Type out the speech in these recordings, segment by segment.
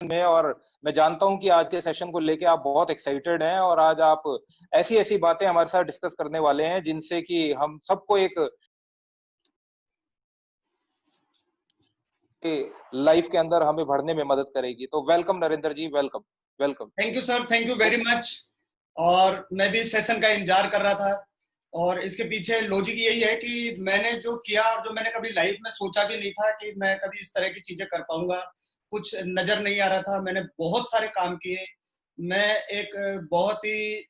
में, और मैं जानता हूं कि आज के सेशन को लेके आप बहुत एक्साइटेड हैं और आज आप ऐसी ऐसी बातें हमारे साथ डिस्कस करने वाले हैं जिनसे कि हम सबको एक लाइफ के अंदर हमें बढ़ने में मदद करेगी। तो welcome Narendra ji, welcome welcome. Thank you sir, thank you very much. और मैं भी इस सेशन का इंतजार कर रहा था, और इसके पीछे लॉजिक यही है कि मैंने जो किया और जो मैंने कभी लाइफ में सोचा भी नहीं था कि मैं कभी इस तरह की चीजें कर पाऊंगा, कुछ नजर नहीं आ रहा था। मैंने बहुत सारे काम किए। मैं एक बहुत ही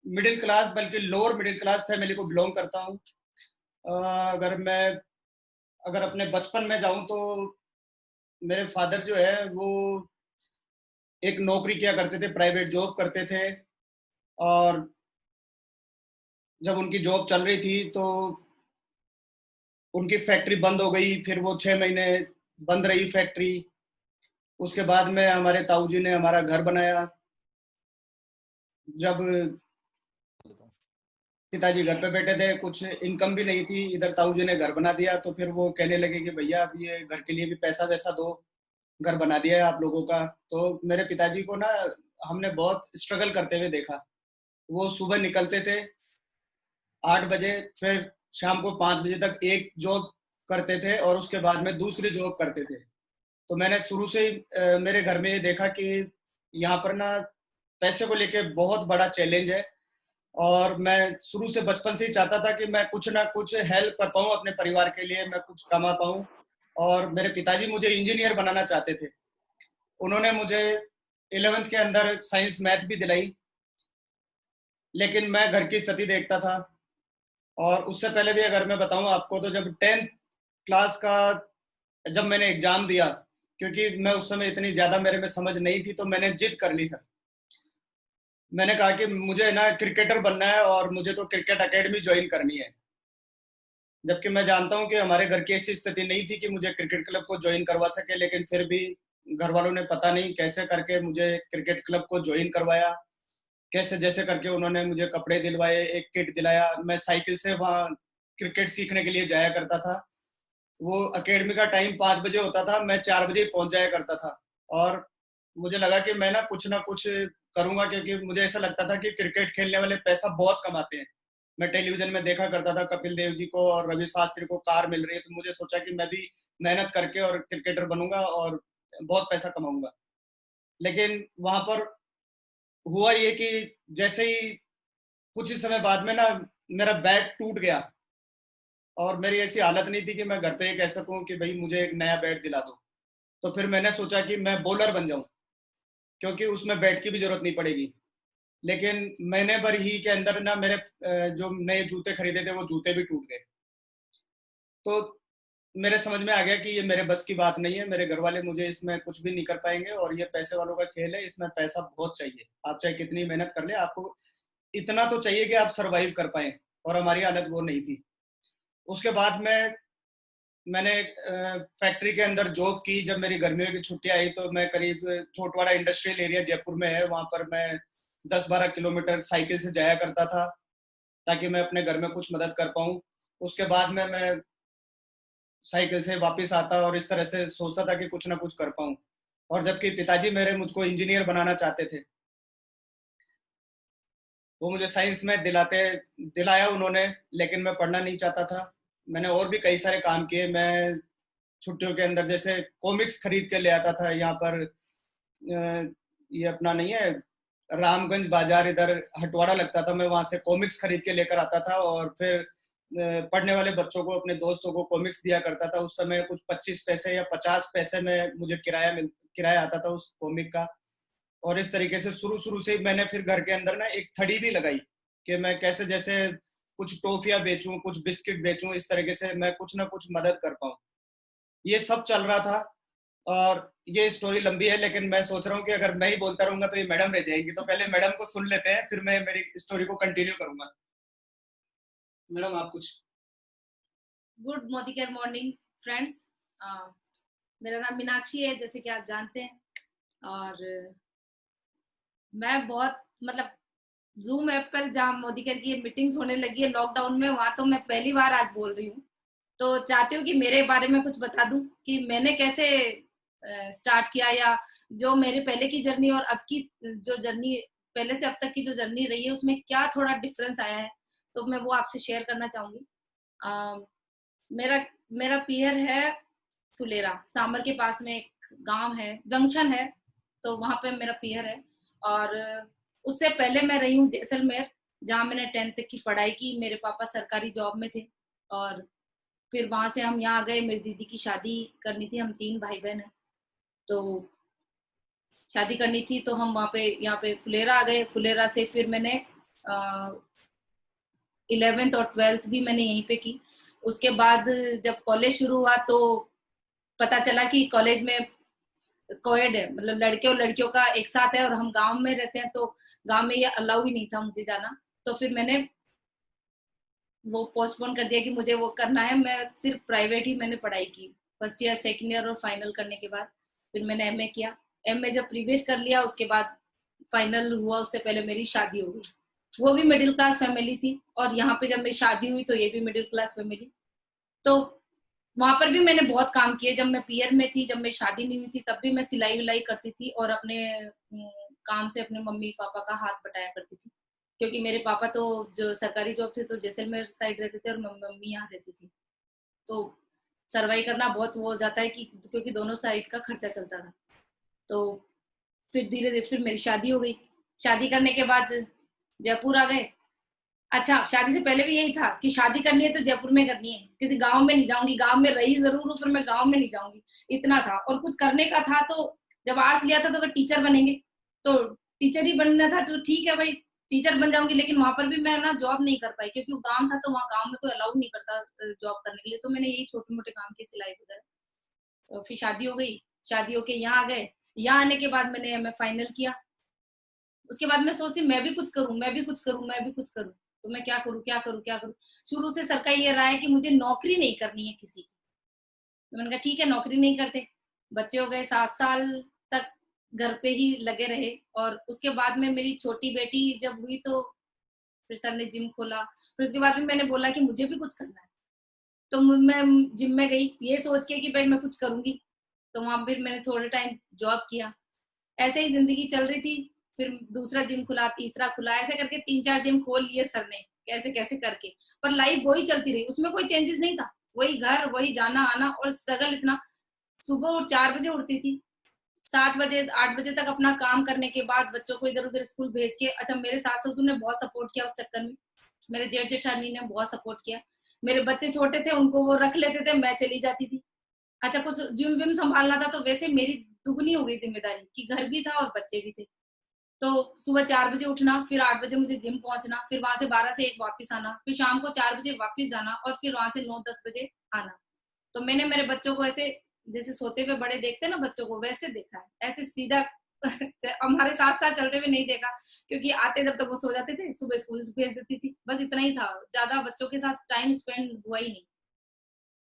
मिडिल क्लास, बल्कि लोअर मिडिल क्लास फैमिली को बिलोंग करता हूँ। अगर मैं अगर अपने बचपन में जाऊं तो मेरे फादर जो है वो एक नौकरी किया करते थे, प्राइवेट जॉब करते थे। और जब उनकी जॉब चल रही थी तो उनकी फैक्ट्री बंद हो गई, फिर वो 6 महीने बंद रही फैक्ट्री। उसके बाद में हमारे ताऊजी ने हमारा घर बनाया। जब पिताजी घर पे बैठे थे, कुछ इनकम भी नहीं थी, इधर ताऊजी ने घर बना दिया। तो फिर वो कहने लगे कि भैया अब ये घर के लिए भी पैसा वैसा दो, घर बना दिया है आप लोगों का। तो मेरे पिताजी को ना हमने बहुत स्ट्रगल करते हुए देखा। वो सुबह निकलते थे 8 बजे, फिर शाम को 5 बजे तक एक जॉब करते थे और उसके बाद में दूसरी जॉब करते थे। तो मैंने शुरू से ही मेरे घर में ये देखा कि यहाँ पर ना पैसे को लेके बहुत बड़ा चैलेंज है। और मैं शुरू से बचपन से ही चाहता था कि मैं कुछ ना कुछ हेल्प कर पाऊँ अपने परिवार के लिए, मैं कुछ कमा पाऊँ। और मेरे पिताजी मुझे इंजीनियर बनाना चाहते थे। उन्होंने मुझे 11th के अंदर साइंस मैथ भी दिलाई, लेकिन मैं घर की स्थिति देखता था। और उससे पहले भी अगर मैं बताऊं आपको, तो जब 10th क्लास का जब मैंने एग्जाम दिया, क्योंकि मैं उस समय इतनी ज़्यादा मेरे में समझ नहीं थी, तो मैंने जिद कर ली सर। मैंने कहा कि मुझे ना क्रिकेटर बनना है और मुझे तो क्रिकेट एकेडमी ज्वाइन करनी है। जबकि मैं जानता हूं कि हमारे घर की ऐसी स्थिति नहीं थी कि मुझे क्रिकेट क्लब को ज्वाइन करवा सके, लेकिन फिर भी घर वालों ने पता नहीं कैसे करके मुझे क्रिकेट क्लब को ज्वाइन करवाया। कैसे जैसे करके उन्होंने मुझे कपड़े दिलवाए, एक किट दिलाया। मैं साइकिल से वहाँ क्रिकेट सीखने के लिए जाया करता था। वो एकेडमी का टाइम 5 बजे होता था, मैं 4 बजे पहुंच जाया करता था। और मुझे लगा कि मैं ना कुछ करूंगा, क्योंकि मुझे ऐसा लगता था कि क्रिकेट खेलने वाले पैसा बहुत कमाते हैं। मैं टेलीविजन में देखा करता था कपिल देव जी को और रवि शास्त्री को कार मिल रही है, तो मुझे सोचा कि मैं भी मेहनत करके और क्रिकेटर बनूंगा और बहुत पैसा कमाऊंगा। लेकिन वहां पर हुआ ये कि जैसे ही कुछ ही समय बाद में ना मेरा बैट टूट गया। और मेरी ऐसी हालत नहीं थी कि मैं घर पे ये कह सकूं कि भाई मुझे एक नया बैट दिला दो। तो फिर मैंने सोचा कि मैं बॉलर बन जाऊं, क्योंकि उसमें बैट की भी जरूरत नहीं पड़ेगी। लेकिन महीने भर ही के अंदर ना मेरे जो नए जूते खरीदे थे वो जूते भी टूट गए। तो मेरे समझ में आ गया कि ये मेरे बस की बात नहीं है, मेरे घर वाले मुझे इसमें कुछ भी नहीं कर पाएंगे, और ये पैसे वालों का खेल है, इसमें पैसा बहुत चाहिए। आप चाहे कितनी मेहनत कर ले, आपको इतना तो चाहिए कि आप सरवाइव कर पाए। और हमारी हालत वो नहीं थी। उसके बाद में मैंने फैक्ट्री के अंदर जॉब की। जब मेरी गर्मियों की छुट्टियां आई तो मैं करीब छोटवाड़ा इंडस्ट्रियल एरिया जयपुर में है, वहां पर मैं 10-12 किलोमीटर साइकिल से जाया करता था, ताकि मैं अपने घर में कुछ मदद कर पाऊँ। उसके बाद में मैं साइकिल से वापस आता और इस तरह से सोचता था कि कुछ ना कुछ कर पाऊँ। और जबकि पिताजी मेरे मुझको इंजीनियर बनाना चाहते थे, वो मुझे साइंस में दिलाया उन्होंने, लेकिन मैं पढ़ना नहीं चाहता था। मैंने और भी कई सारे काम किए। मैं छुट्टियों के अंदर जैसे कॉमिक्स खरीद के ले आता था यहाँ पर। ये अपना नहीं है, रामगंज बाजार, इधर हटवाड़ा लगता था, मैं वहां से कॉमिक्स खरीद के लेकर आता था और फिर पढ़ने वाले बच्चों को, अपने दोस्तों को कॉमिक्स दिया करता था। उस समय कुछ 25 पैसे या 50 पैसे में मुझे किराया आता था उस कॉमिक का। और इस तरीके से शुरू शुरू से मैंने फिर घर के अंदर ना एक थड़ी भी लगाई कि मैं कैसे जैसे कुछ टॉफियां बेचूं, कुछ बिस्किट बेचूं, इस तरीके से मैं कुछ ना कुछ मदद कर पाऊं। ये सब चल रहा था। और ये स्टोरी लंबी है, लेकिन मैं सोच रहा हूँ कि अगर मैं ही बोलता रहूंगा तो ये मैडम रह जाएंगी। तो पहले मैडम को सुन लेते हैं, फिर मैं मेरी स्टोरी को कंटिन्यू करूंगा। मैडम आप कुछ। गुड मोदिकर मॉर्निंग फ्रेंड्स। मेरा नाम मीनाक्षी है, जैसे कि आप जानते हैं। और मैं बहुत मतलब जूम ऐप पर जहाँ मोदिकर की मीटिंग्स होने लगी है लॉकडाउन में, वहां तो मैं पहली बार आज बोल रही हूँ। तो चाहती हूँ कि मेरे बारे में कुछ बता दूं कि मैंने कैसे स्टार्ट किया, या जो मेरे पहले की जर्नी और अब की जो जर्नी, पहले से अब तक की जो जर्नी रही है, उसमें क्या थोड़ा डिफरेंस आया है, तो मैं वो आपसे शेयर करना चाहूंगी। मेरा मेरा पीयर है फुलेरा, सामर के पास में एक गांव है, जंक्शन है, तो वहां पे मेरा पीयर है। और उससे पहले मैं रही हूँ जैसलमेर, जहाँ मैंने 10th तक की पढ़ाई की। मेरे पापा सरकारी जॉब में थे, और फिर वहां से हम यहाँ आ गए। मेरी दीदी की शादी करनी थी, हम 3 भाई बहन हैं, तो शादी करनी थी, तो हम वहाँ पे यहाँ पे फुलेरा आ गए। फुलेरा से फिर मैंने 11th और 12th भी मैंने यहीं पे की। उसके बाद जब कॉलेज शुरू हुआ तो पता चला कि कॉलेज में कोएड है, मतलब लड़के और लड़कियों का एक साथ है, और हम गांव में रहते हैं, तो गांव में ये अलाउ ही नहीं था मुझे जाना। तो फिर मैंने वो पोस्टपोन कर दिया कि मुझे वो करना है। मैं सिर्फ प्राइवेट ही मैंने पढ़ाई की, फर्स्ट ईयर, सेकंड ईयर और फाइनल करने के बाद फिर मैंने एमए किया। एमए जब प्रीवियस कर लिया, उसके बाद फाइनल हुआ, उससे पहले मेरी शादी हो गई। वो भी मिडिल क्लास फैमिली थी, और यहाँ पे जब मेरी शादी हुई तो ये भी मिडिल क्लास फैमिली। तो वहां पर भी मैंने बहुत काम किए। जब मैं पीयर में थी, जब मेरी शादी नहीं हुई थी, तब भी मैं सिलाई विलाई करती थी, और अपने काम से अपने मम्मी पापा का हाथ बटाया करती थी, क्योंकि मेरे पापा तो जो सरकारी जॉब थे तो जैसलमेर साइड रहते थे, और मम्मी यहाँ रहती थी। तो सर्वाइव करना बहुत वो हो जाता है, कि क्योंकि दोनों साइड का खर्चा चलता था। तो फिर धीरे धीरे फिर मेरी शादी हो गई। शादी करने के बाद जयपुर आ गए। अच्छा, शादी से पहले भी यही था कि शादी करनी है तो जयपुर में करनी है, किसी गांव में नहीं जाऊंगी। गांव में रही जरूर हूँ, पर मैं गांव में नहीं जाऊंगी, इतना था। और कुछ करने का था, तो जब आर्ट्स लिया था तो अगर टीचर बनेंगे तो टीचर ही बनना था, तो ठीक है भाई, टीचर बन जाऊंगी। लेकिन वहां पर भी मैं ना जॉब नहीं कर पाई, क्योंकि वो गांव था, तो वहाँ गांव में कोई अलाउ नहीं करता जॉब करने के लिए। तो मैंने यही छोटे मोटे काम किए, सिलाई वगैरह। तो फिर शादी हो गई, शादी होके यहाँ आ गए। यहाँ आने के बाद मैंने एमए फाइनल किया। उसके बाद मैं सोचती मैं भी कुछ करूं, मैं भी कुछ करूं, मैं भी कुछ करूं। तो मैं क्या करूं, क्या करूं, क्या करूं। शुरू से सर का ये रहा है कि मुझे नौकरी नहीं करनी है किसी की। तो मैंने कहा ठीक है, नौकरी नहीं करते। बच्चे हो गए, 7 साल तक घर पे ही लगे रहे। और उसके बाद में मेरी छोटी बेटी जब हुई, तो फिर सर ने जिम खोला। फिर उसके बाद फिर मैंने बोला कि मुझे भी कुछ करना है, तो मैं जिम में गई, ये सोच के कि भाई मैं कुछ करूंगी। तो वहां फिर मैंने थोड़े टाइम जॉब किया। ऐसे ही जिंदगी चल रही थी। फिर दूसरा जिम खुला, तीसरा खुला, ऐसे करके 3-4 जिम खोल लिए सर ने, कैसे कैसे करके। पर लाइफ वही चलती रही, उसमें कोई चेंजेस नहीं था। वही घर, वही जाना आना, और स्ट्रगल इतना। सुबह 4 बजे उठती थी, 7 बजे 8 बजे तक अपना काम करने के बाद बच्चों को इधर उधर स्कूल भेज के। अच्छा, मेरे सास ससुर ने बहुत सपोर्ट किया उस चक्कर में, मेरे जेठ जेठानी ने बहुत सपोर्ट किया। मेरे बच्चे छोटे थे, उनको वो रख लेते थे, मैं चली जाती थी। अच्छा, कुछ जिम विम संभालना था, तो वैसे मेरी दुगनी हो गई जिम्मेदारी, कि घर भी था और बच्चे भी थे। तो सुबह 4 बजे उठना, फिर 8 बजे मुझे जिम पहुंचना, फिर वहां से 12 से 1 वापस आना, फिर शाम को 4 बजे वापस जाना, और फिर वहां से 9-10 बजे आना। तो मैंने मेरे बच्चों को ऐसे, जैसे सोते हुए बड़े देखते हैं ना बच्चों को, वैसे देखा है, ऐसे सीधा हमारे साथ साथ चलते हुए नहीं देखा, क्योंकि आते जब तक वो सो जाते थे, सुबह स्कूल भेज देती थी, बस इतना ही था। ज्यादा बच्चों के साथ टाइम स्पेंड हुआ ही नहीं।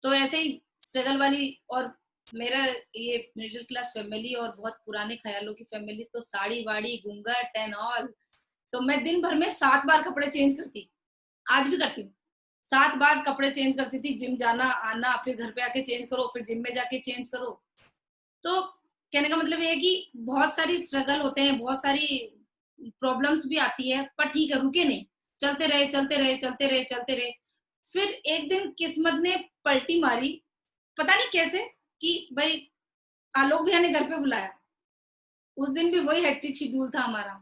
तो ऐसे ही स्ट्रगल वाली। और मेरा ये मिडिल क्लास फैमिली और बहुत पुराने ख्यालों की फैमिली, तो साड़ी वाड़ी घूंघट एंड ऑल। तो मैं दिन भर में 7 बार कपड़े चेंज करती, आज भी करती हूँ। 7 बार कपड़े चेंज करती थी, जिम जाना आना, फिर घर पे आके चेंज करो, फिर जिम में जाके चेंज करो। तो कहने का मतलब ये है कि बहुत सारी स्ट्रगल होते हैं, बहुत सारी प्रॉब्लम्स भी आती है, पर ठीक है, रुके नहीं, चलते रहे चलते रहे चलते रहे चलते रहे। फिर एक दिन किस्मत ने पलटी मारी, पता नहीं कैसे, कि भाई आलोक भैया ने घर पे बुलाया। उस दिन भी वही हेक्टिक शेड्यूल था हमारा,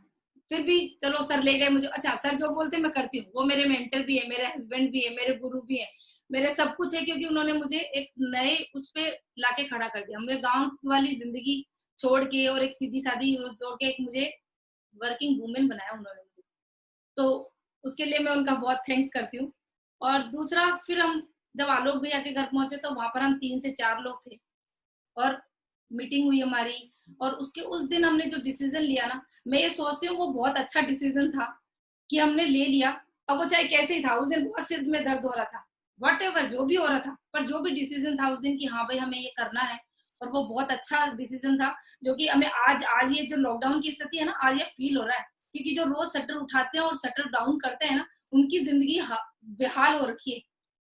फिर भी चलो सर ले गए मुझे। अच्छा, सर जो बोलते मैं करती हूँ, वो मेरे मेंटर भी है, मेरे हस्बैंड भी है, मेरे गुरु भी है, मेरे सब कुछ है, क्योंकि उन्होंने मुझे एक नए उस पे लाके खड़ा कर दिया। मैं गांव वाली जिंदगी छोड़ के और एक सीधी सादी जोड़ के एक मुझे वर्किंग वुमेन बनाया उन्होंने मुझे। तो उसके लिए मैं उनका बहुत थैंक्स करती हूँ। और दूसरा, फिर हम जब आलोक भैया के घर पहुंचे, तो वहां पर हम 3 से 4 लोग थे, और मीटिंग हुई हमारी। और उसके उस दिन हमने जो डिसीजन लिया ना, मैं ये सोचती हूँ वो बहुत अच्छा डिसीजन था कि हमने ले लिया। अब वो चाहे कैसे ही था, उस दिन बहुत सिर में दर्द हो रहा था, वट जो भी हो रहा था, पर जो भी डिसीजन था उस दिन कि हाँ भाई हमें ये करना है, और वो बहुत अच्छा डिसीजन था। जो कि हमें आज ये जो लॉकडाउन की स्थिति है ना, आज ये फील हो रहा है, क्योंकि जो रोज शटर उठाते हैं और शटर डाउन करते हैं ना, उनकी जिंदगी बेहाल हो रखी है।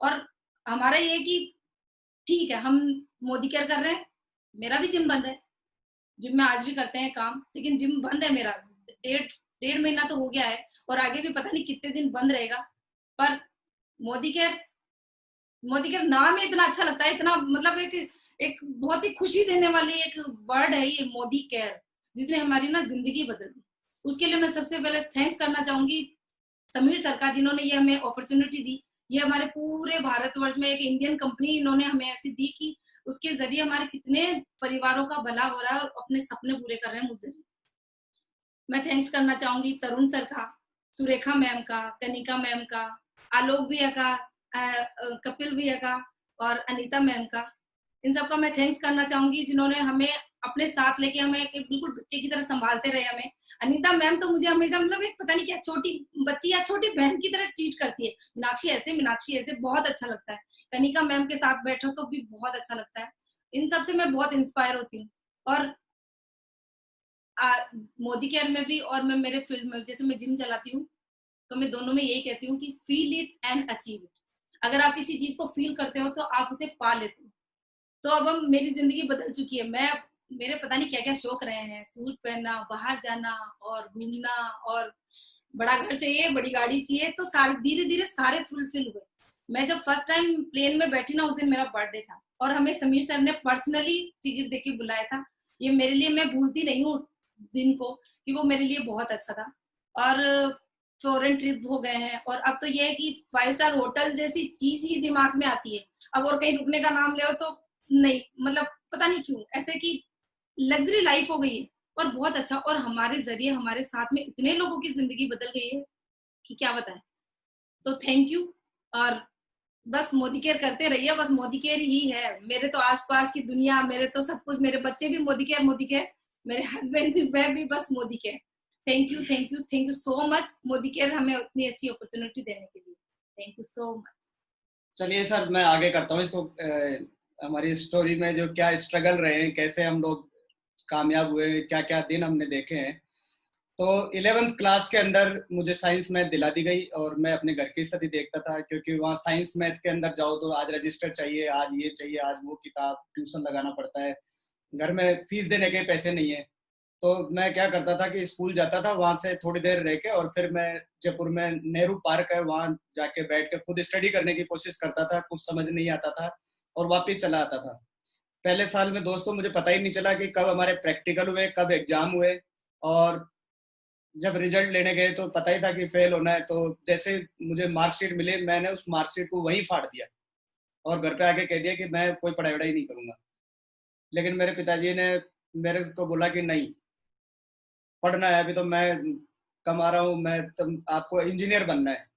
और हमारा ये कि ठीक है, हम मोदी केयर कर रहे हैं, मेरा भी जिम बंद है, जिम में आज भी करते हैं काम, लेकिन जिम बंद है मेरा। डेढ़ महीना तो हो गया है, और आगे भी पता नहीं कितने दिन बंद रहेगा। पर मोदी केयर नाम ही इतना अच्छा लगता है, इतना मतलब एक बहुत ही खुशी देने वाली एक वर्ड है ये मोदी केयर, जिसने हमारी ना जिंदगी बदल दी। उसके लिए मैं सबसे पहले थैंक्स करना चाहूंगी समीर सर का, जिन्होंने ये हमें अपॉर्चुनिटी दी। ये हमारे पूरे भारतवर्ष में एक इंडियन कंपनी इन्होंने हमें ऐसी दी कि उसके जरिए हमारे कितने परिवारों का भला हो रहा है और अपने सपने पूरे कर रहे हैं मुझे। मैं थैंक्स करना चाहूंगी तरुण सर का, सुरेखा मैम का, कनिका मैम का, आलोक भैया का, कपिल भैया का और अनीता मैम का। इन सबका मैं थैंक्स करना चाहूंगी, जिन्होंने हमें अपने साथ लेके हमें एक बिल्कुल बच्चे की तरह संभालते रहे हमें। अनीता मैम तो मुझे हमेशा मतलब एक पता नहीं क्या छोटी बच्ची या छोटी बहन की तरह ट्रीट करती है, मीनाक्षी ऐसे बहुत अच्छा लगता है। कनिका मैम के साथ बैठो तो भी बहुत अच्छा लगता है। इन सब से मैं बहुत इंस्पायर होती हूँ। और मोदी केयर में भी और मैं मेरे फील्ड में, जैसे मैं जिम चलाती हूँ, तो मैं दोनों में यही कहती हूँ कि feel it and achieve it. अगर आप किसी चीज को फील करते हो तो आप उसे पा लेते हो। तो अब हम मेरी जिंदगी बदल चुकी है। मेरे पता नहीं क्या क्या शौक रहे हैं, सूट पहनना, बाहर जाना और घूमना, और बड़ा घर चाहिए, बड़ी गाड़ी चाहिए, तो सारे धीरे धीरे सारे फुलफिल हुए। मैं जब फर्स्ट टाइम प्लेन में बैठी ना, उस दिन मेरा बर्थडे था और हमें समीर सर ने पर्सनली टिकट देके बुलाया था। ये मेरे लिए, मैं भूलती नहीं हूँ उस दिन को, कि वो मेरे लिए बहुत अच्छा था। और फॉरेन ट्रिप हो गए हैं, और अब तो ये है कि 5 स्टार होटल जैसी चीज ही दिमाग में आती है अब, और कहीं रुकने का नाम ले तो नहीं, मतलब पता नहीं क्यों ऐसे कि लग्जरी लाइफ हो गई है। और बहुत अच्छा, और हमारे जरिए हमारे साथ में इतने लोगों की जिंदगी बदल गई है कि क्या बताएं। तो थैंक यू। और बस मोदी केयर करते रहिए, बस मोदी केयर ही है मेरे तो आसपास की दुनिया, मेरे तो सब कुछ, मेरे बच्चे भी मोदी केयर, मेरे हस्बैंड भी, मैं भी, बस Modi care. Thank you, thank you, thank you so much Modi care, हमें उतनी अच्छी अपॉर्चुनिटी देने के लिए। Thank you so much. चलिए सर, मैं आगे करता हूँ इसको। हमारी स्टोरी में जो क्या स्ट्रगल रहे हैं, कैसे हम लोग कामयाब हुए, क्या क्या दिन हमने देखे हैं। तो 11th क्लास के अंदर मुझे साइंस मैथ दिला दी गई, और मैं अपने घर की स्थिति देखता था, क्योंकि वहाँ साइंस मैथ के अंदर जाओ तो आज रजिस्टर चाहिए, आज ये चाहिए, आज वो किताब, ट्यूशन लगाना पड़ता है, घर में फीस देने के पैसे नहीं है। तो मैं क्या करता था कि स्कूल जाता था, वहां से थोड़ी देर रह के, और फिर मैं जयपुर में नेहरू पार्क है, वहां जाके बैठ के खुद स्टडी करने की कोशिश करता था। कुछ समझ नहीं आता था और वापिस चला आता था। पहले साल में दोस्तों मुझे पता ही नहीं चला कि कब हमारे प्रैक्टिकल हुए, कब एग्जाम हुए, और जब रिजल्ट लेने गए तो पता ही था कि फेल होना है। तो जैसे मुझे मार्कशीट मिली, मैंने उस मार्कशीट को वहीं फाड़ दिया और घर पे आके कह दिया कि मैं कोई पढ़ाई वढ़ाई नहीं करूंगा। लेकिन मेरे पिताजी ने मेरे को बोला कि नहीं, पढ़ना है, अभी तो मैं कमा रहा हूँ, मैं तुम आपको इंजीनियर बनना है।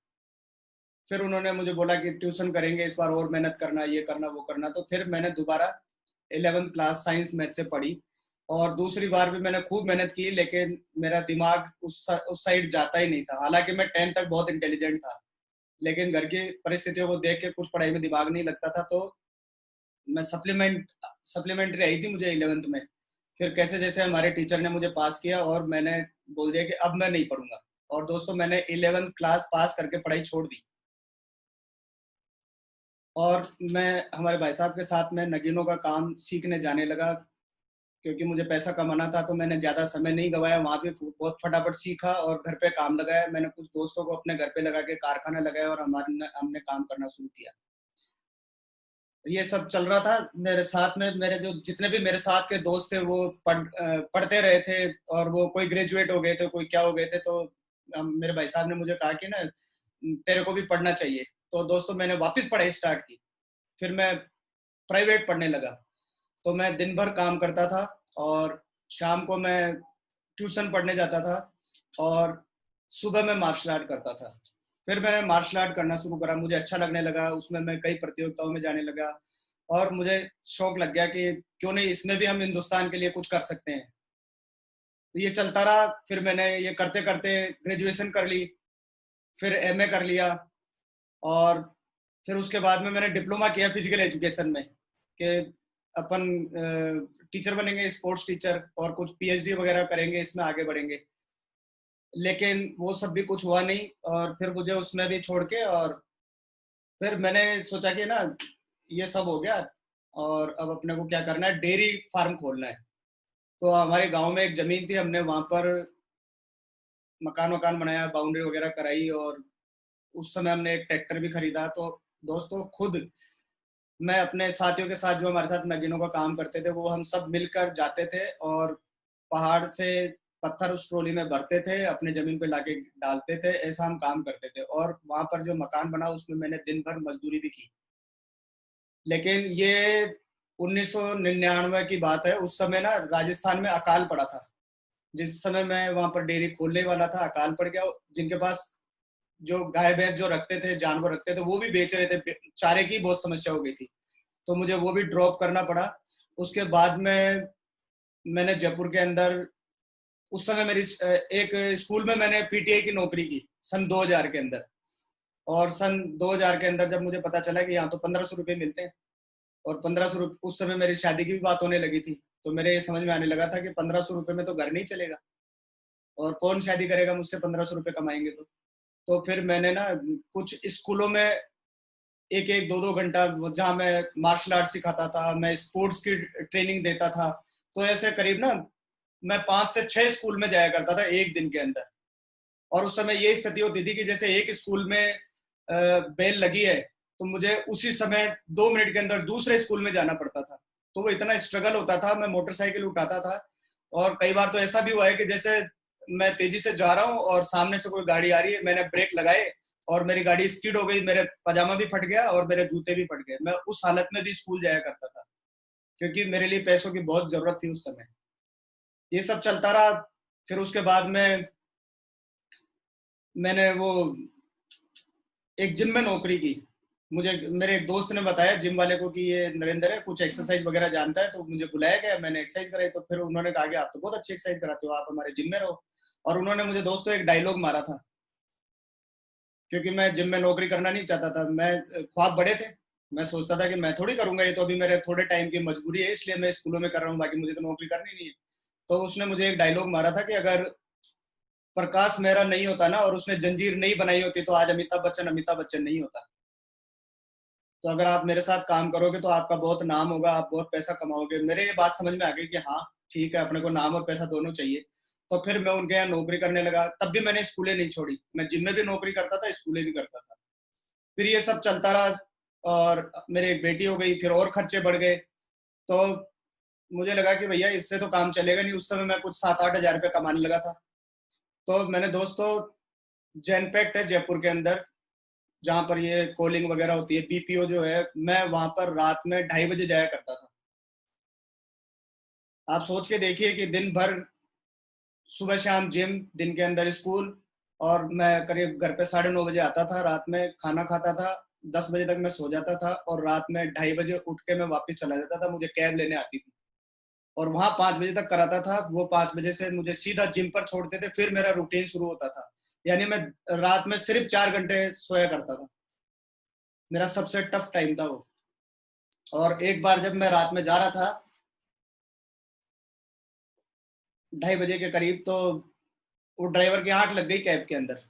फिर उन्होंने मुझे बोला कि ट्यूशन करेंगे इस बार, और मेहनत करना, ये करना वो करना। तो फिर मैंने दोबारा 11th क्लास साइंस मैथ से पढ़ी, और दूसरी बार भी मैंने खूब मेहनत की, लेकिन मेरा दिमाग उस साइड जाता ही नहीं था। हालांकि मैं 10th तक बहुत इंटेलिजेंट था, लेकिन घर की परिस्थितियों को देख के कुछ पढ़ाई में दिमाग नहीं लगता था। तो मैं सप्लीमेंट्री आई थी मुझे 11th में। फिर कैसे जैसे हमारे टीचर ने मुझे पास किया, और मैंने बोल दिया कि अब मैं नहीं पढ़ूंगा। और दोस्तों, मैंने 11th क्लास पास करके पढ़ाई छोड़ दी, और मैं हमारे भाई साहब के साथ में नगीनों का काम सीखने जाने लगा। क्योंकि मुझे पैसा कमाना था, तो मैंने ज़्यादा समय नहीं गवाया, वहाँ पे बहुत फटाफट सीखा और घर पे काम लगाया। मैंने कुछ दोस्तों को अपने घर पे लगा के कारखाना लगाया, और हमने काम करना शुरू किया। ये सब चल रहा था मेरे साथ में। मेरे जो जितने भी मेरे साथ के दोस्त थे वो पढ़ते रहे थे, और वो कोई ग्रेजुएट हो गए थे, कोई क्या हो गए थे। तो मेरे भाई साहब ने मुझे कहा कि ना, तेरे को भी पढ़ना चाहिए। तो दोस्तों, मैंने वापस पढ़ाई स्टार्ट की। फिर मैं प्राइवेट पढ़ने लगा। तो मैं दिन भर काम करता था, और शाम को मैं ट्यूशन पढ़ने जाता था, और सुबह मैं मार्शल आर्ट करता था। फिर मैंने मार्शल आर्ट करना शुरू करा, मुझे अच्छा लगने लगा, उसमें मैं कई प्रतियोगिताओं में जाने लगा, और मुझे शौक लग गया कि क्यों नहीं, इसमें भी हम हिंदुस्तान के लिए कुछ कर सकते हैं। तो ये चलता रहा। फिर मैंने ये करते करते ग्रेजुएशन कर ली, फिर एमए कर लिया, और फिर उसके बाद में मैंने डिप्लोमा किया फिजिकल एजुकेशन में, कि अपन टीचर बनेंगे, स्पोर्ट्स टीचर, और कुछ पीएचडी वगैरह करेंगे, इसमें आगे बढ़ेंगे। लेकिन वो सब भी कुछ हुआ नहीं, और फिर मुझे उसमें भी छोड़ के, और फिर मैंने सोचा कि ना, ये सब हो गया, और अब अपने को क्या करना है, डेयरी फार्म खोलना है। तो हमारे गांव में एक जमीन थी, हमने वहां पर मकान वकान बनाया, बाउंड्री वगैरह कराई, और उस समय हमने एक ट्रैक्टर भी खरीदा। तो दोस्तों खुद मैं अपने साथियों के साथ, जो हमारे साथ नगीनों का काम करते थे, वो हम सब मिलकर जाते थे और पहाड़ से पत्थर उस ट्रॉली में भरते थे, अपने जमीन पे लाके डालते थे। ऐसा हम काम करते थे। और वहां पर जो मकान बना उसमें मैंने दिन भर मजदूरी भी की। लेकिन ये 1999 की बात है। उस समय ना राजस्थान में अकाल पड़ा था। जिस समय मैं वहां पर डेयरी खोलने वाला था, अकाल पड़ गया। जिनके पास जो गाय भैंस जो रखते थे, जानवर रखते थे, वो भी बेच रहे थे। चारे की बहुत समस्या हो गई थी, तो मुझे वो भी ड्रॉप करना पड़ा। उसके बाद में मैंने जयपुर के अंदर, उस समय मेरी एक स्कूल में मैंने पीटीआई की नौकरी की सन 2000 के अंदर। और सन 2000 के अंदर जब मुझे पता चला कि यहाँ तो 1500 रुपये मिलते हैं, और 1500 रुपये, उस समय मेरी शादी की भी बात होने लगी थी, तो मेरे ये समझ में आने लगा था कि 1500 रुपये में तो घर नहीं चलेगा, और कौन शादी करेगा मुझसे 1500 रुपये कमाएंगे तो फिर मैंने ना कुछ स्कूलों में एक एक दो दो घंटा, जहाँ मैं मार्शल आर्ट सिखाता था, मैं स्पोर्ट्स की ट्रेनिंग देता था। तो ऐसे करीब ना मैं 5 से 6 स्कूल में जाया करता था एक दिन के अंदर। और उस समय ये स्थिति होती थी कि जैसे एक स्कूल में बेल लगी है, तो मुझे उसी समय 2 मिनट के अंदर दूसरे स्कूल में जाना पड़ता था। तो वो इतना स्ट्रगल होता था। मैं मोटरसाइकिल उठाता था, और कई बार तो ऐसा भी हुआ है कि जैसे मैं तेजी से जा रहा हूँ और सामने से कोई गाड़ी आ रही है, मैंने ब्रेक लगाए और मेरी गाड़ी स्किड हो गई, मेरे पजामा भी फट गया और मेरे जूते भी फट गए। मैं उस हालत में भी स्कूल जाया करता था, क्योंकि मेरे लिए पैसों की बहुत जरूरत थी उस समय। ये सब चलता रहा। फिर उसके बाद में मैंने वो एक जिम में नौकरी की। मुझे मेरे एक दोस्त ने बताया जिम वाले को कि ये नरेंद्र है, कुछ एक्सरसाइज वगैरह जानता है, तो मुझे बुलाया गया। मैंने एक्सरसाइज कराई, तो फिर उन्होंने कहा कि आप तो बहुत अच्छी एक्सरसाइज कराते हो, आप हमारे जिम में रहो। और उन्होंने मुझे दोस्तों एक डायलॉग मारा था, क्योंकि मैं जिम में नौकरी करना नहीं चाहता था। मैं ख्वाब बड़े थे, मैं सोचता था कि मैं थोड़ी करूंगा, ये तो अभी मेरे थोड़े टाइम की मजबूरी है, इसलिए मैं स्कूलों में कर रहा हूँ, बाकी मुझे तो नौकरी करनी नहीं है। तो उसने मुझे एक डायलॉग मारा था कि अगर प्रकाश मेहरा नहीं होता ना, और उसने जंजीर नहीं बनाई होती, तो आज अमिताभ बच्चन नहीं होता। तो अगर आप मेरे साथ काम करोगे तो आपका बहुत नाम होगा, आप बहुत पैसा कमाओगे। मेरे ये बात समझ में आ गई कि हाँ ठीक है, अपने को नाम और पैसा दोनों चाहिए। तो फिर मैं उनके यहाँ नौकरी करने लगा। तब भी मैंने स्कूलें नहीं छोड़ी, मैं जिम में भी नौकरी करता था, स्कूलें भी करता था। फिर ये सब चलता रहा, और मेरी एक बेटी हो गई, फिर और खर्चे बढ़ गए। तो मुझे लगा कि भैया इससे तो काम चलेगा नहीं। उस समय मैं कुछ 7-8 हज़ार रुपये कमाने लगा था। तो मैंने दोस्तों, जैनपैक्ट है जयपुर के अंदर, जहाँ पर ये कॉलिंग वगैरह होती है, बीपीओ जो है, मैं वहां पर रात में 2:30 बजे जाया करता था। आप सोच के देखिए कि दिन भर सुबह शाम जिम, दिन के अंदर स्कूल, और मैं करीब घर पे 9:30 बजे आता था, रात में खाना खाता था, 10 बजे तक मैं सो जाता था, और रात में 2:30 बजे उठ के मैं वापस चला जाता था। मुझे कैब लेने आती थी, और वहां 5 बजे तक कराता था। वो 5 बजे से मुझे सीधा जिम पर छोड़ते थे, फिर मेरा रूटीन शुरू होता था। यानी मैं रात में सिर्फ 4 घंटे सोया करता था। मेरा सबसे टफ टाइम था वो। और एक बार जब मैं रात में जा रहा था 2:30 बजे के करीब, तो वो ड्राइवर की आंख लग गई कैब के अंदर,